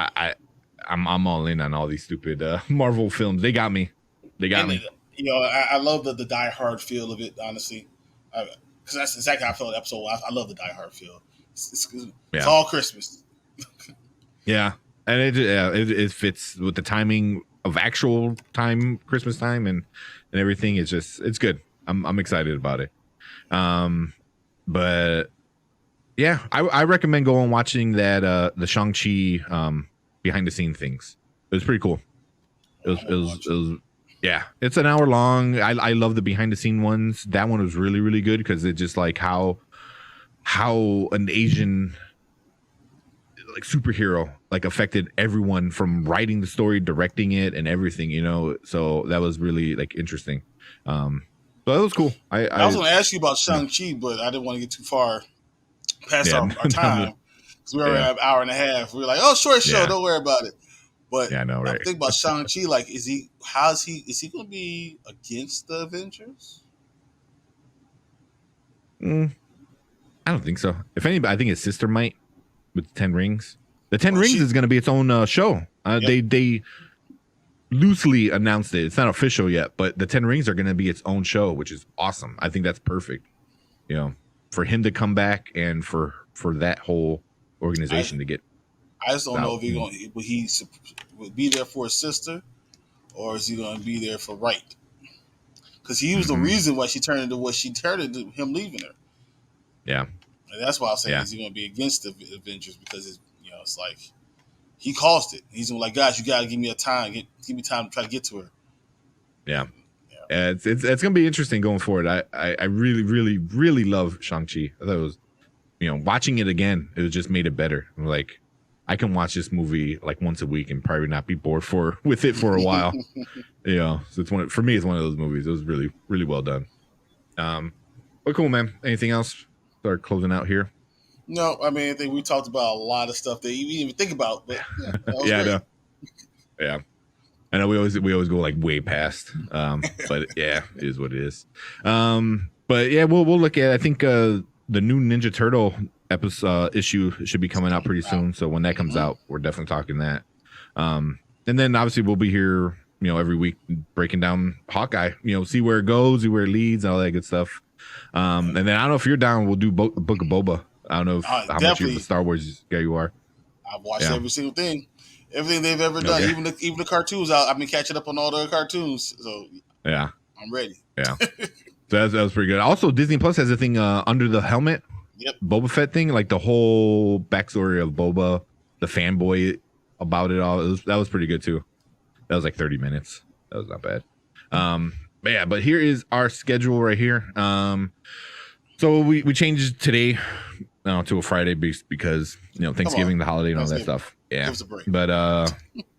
I'm all in on all these stupid Marvel films. They got me. Me. I love the Die Hard feel of it, honestly, because that's exactly how I felt in episode 1. I love the Die Hard feel. It's all Christmas. Yeah, and it fits with the timing of actual time, Christmas time, and everything. It's good. I'm excited about it. But yeah, I recommend going watching that the Shang-Chi behind the scene things. It was pretty cool. It was yeah, it's an hour long. I love the behind the scene ones. That one was really, really good because it's just like how an Asian like superhero like affected everyone from writing the story, directing it, and everything. So that was really like interesting. So that was cool. I was going to ask you about Shang-Chi, but I didn't want to get too far past our time because we were at an hour and a half. We were like, oh, short show, don't worry about it. But I know, right? I'm thinking about Shang-Chi. Like, is he going to be against the Avengers? I don't think so. If anybody, I think his sister might with the 10 Rings. The 10 Rings is going to be its own show. They loosely announced it. It's not official yet, but the 10 Rings are going to be its own show, which is awesome. I think that's perfect. For him to come back and for that whole organization to get. I just don't know if will be there for his sister, or is he going to be there for Wright? Because he was the reason why she turned into what she turned into, him leaving her. Yeah, and that's why I was saying is he going to be against the Avengers because it's like he caused it. He's like, guys, you got to give me time to try to get to her. Yeah. It's going to be interesting going forward. I really, really, really love Shang-Chi. I thought it was, watching it again, it just made it better. Like, I can watch this movie like once a week and probably not be bored with it for a while. So it's for me, it's one of those movies. It was really, really well done. But cool, man. Anything else? Start closing out here. No, I mean, I think we talked about a lot of stuff that you didn't even think about. But I know. Yeah. I know we always go like way past, but yeah, it is what it is. But yeah, we'll look at. I think the new Ninja Turtle issue should be coming out pretty soon. So when that comes out, we're definitely talking that. And then obviously we'll be here every week breaking down Hawkeye. See where it goes, see where it leads, all that good stuff. And then I don't know if you're down. We'll do Book of Boba. I don't know how much of a Star Wars guy you are. I've watched every single thing, everything they've ever done, even the cartoons out. I've been catching up on all the cartoons, so yeah, I'm ready. Yeah, so that was pretty good. Also, Disney Plus has a thing Under the Helmet. Yep, Boba Fett thing, like the whole backstory of Boba, the fanboy about it all. That was pretty good too. That was like 30 minutes. That was not bad. But here is our schedule right here. So we changed today to a Friday because Thanksgiving, the holiday, and all that stuff. Yeah, give us a break. But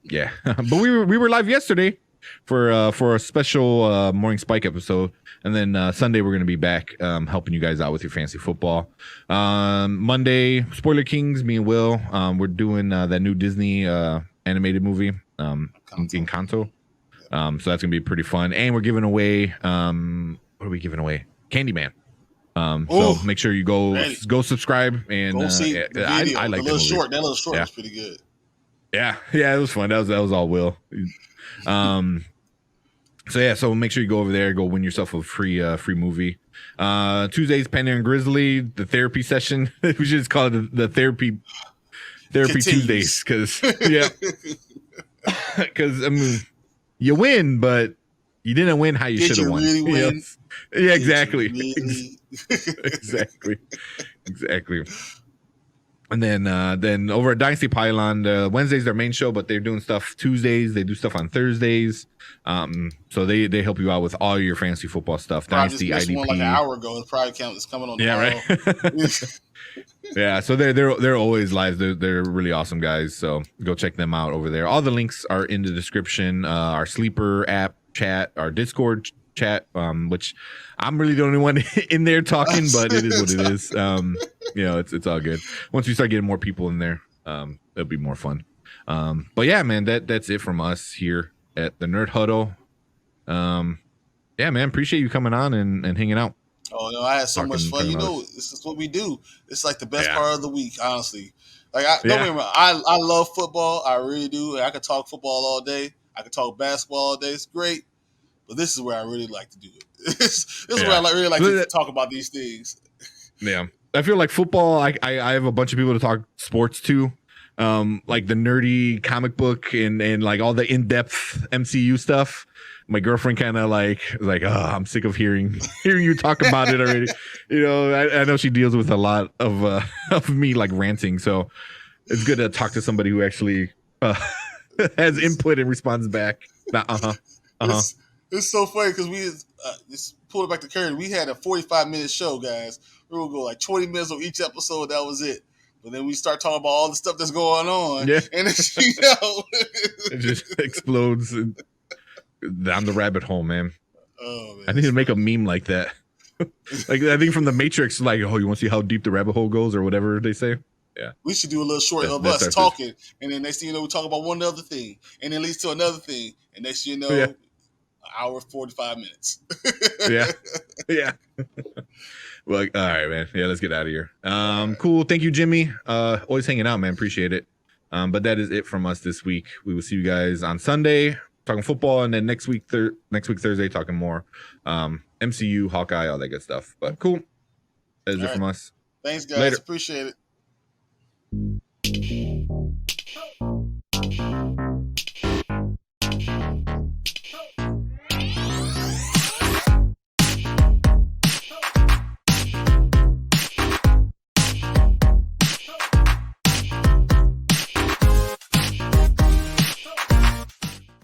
yeah, but we were live yesterday for a special Morning Spike episode, and then Sunday we're gonna be back helping you guys out with your fantasy football. Monday, Spoiler Kings, me and Will, we're doing that new Disney animated movie Encanto. So that's gonna be pretty fun, and we're giving away what are we giving away? Candyman. So make sure you go subscribe and go see the video. I like that little short was pretty good. Yeah, it was fun. That was all Will. So make sure you go over there, go win yourself a free movie. Tuesdays, Panda and Grizzly, the therapy session. We should just call it the therapy Tuesdays, because I mean, you win, but you didn't win how you should have won. Really win? Yeah, exactly. Really? exactly. And then over at Dynasty Pylon, Wednesdays their main show, but they're doing stuff Tuesdays. They do stuff on Thursdays. So they help you out with all your fantasy football stuff. Dynasty IDP. One like an hour ago. It's probably it's coming on. Yeah, right. Yeah, so they're always live. They're really awesome guys. So go check them out over there. All the links are in the description. Our Sleeper app chat, our Discord chat, which I'm really the only one in there talking, but it is what it is. It's all good. Once we start getting more people in there, it'll be more fun. But yeah, man, that's it from us here at the Nerd Huddle. Yeah, man, appreciate you coming on and hanging out. Oh no, I had so much fun. This is what we do. It's like the best part of the week, honestly. Like don't get me wrong, I love football. I really do. I could talk football all day. I could talk basketball all day. It's great. But this is where I really like to do it. This is where I really like to talk about these things. Yeah. I feel like football, I have a bunch of people to talk sports to. Like the nerdy comic book and like all the in-depth MCU stuff. My girlfriend kind of like, I'm sick of hearing you talk about it already. I know she deals with a lot of me like ranting. So it's good to talk to somebody who actually has input and responds back. It's so funny because we just pulled it back to curtain. We had a 45-minute show, guys. We would go like 20 minutes on each episode. That was it. But then we start talking about all the stuff that's going on. Yeah. And it's, it just explodes down the rabbit hole, man. Oh, man. I need to make a meme like that. Like, I think from the Matrix, like, you want to see how deep the rabbit hole goes or whatever they say? Yeah. We should do a little short of us talking. And then next thing you know, we talk about one other thing. And then leads to another thing. And next thing you know, an hour, 45 minutes. Yeah. Well, all right, man. Yeah, let's get out of here. Cool. Thank you, Jimmy. Always hanging out, man. Appreciate it. But that is it from us this week. We will see you guys on Sunday talking football, and then next week Thursday talking more MCU, Hawkeye, all that good stuff. But cool. That is it from us. Thanks, guys. Later. Appreciate it.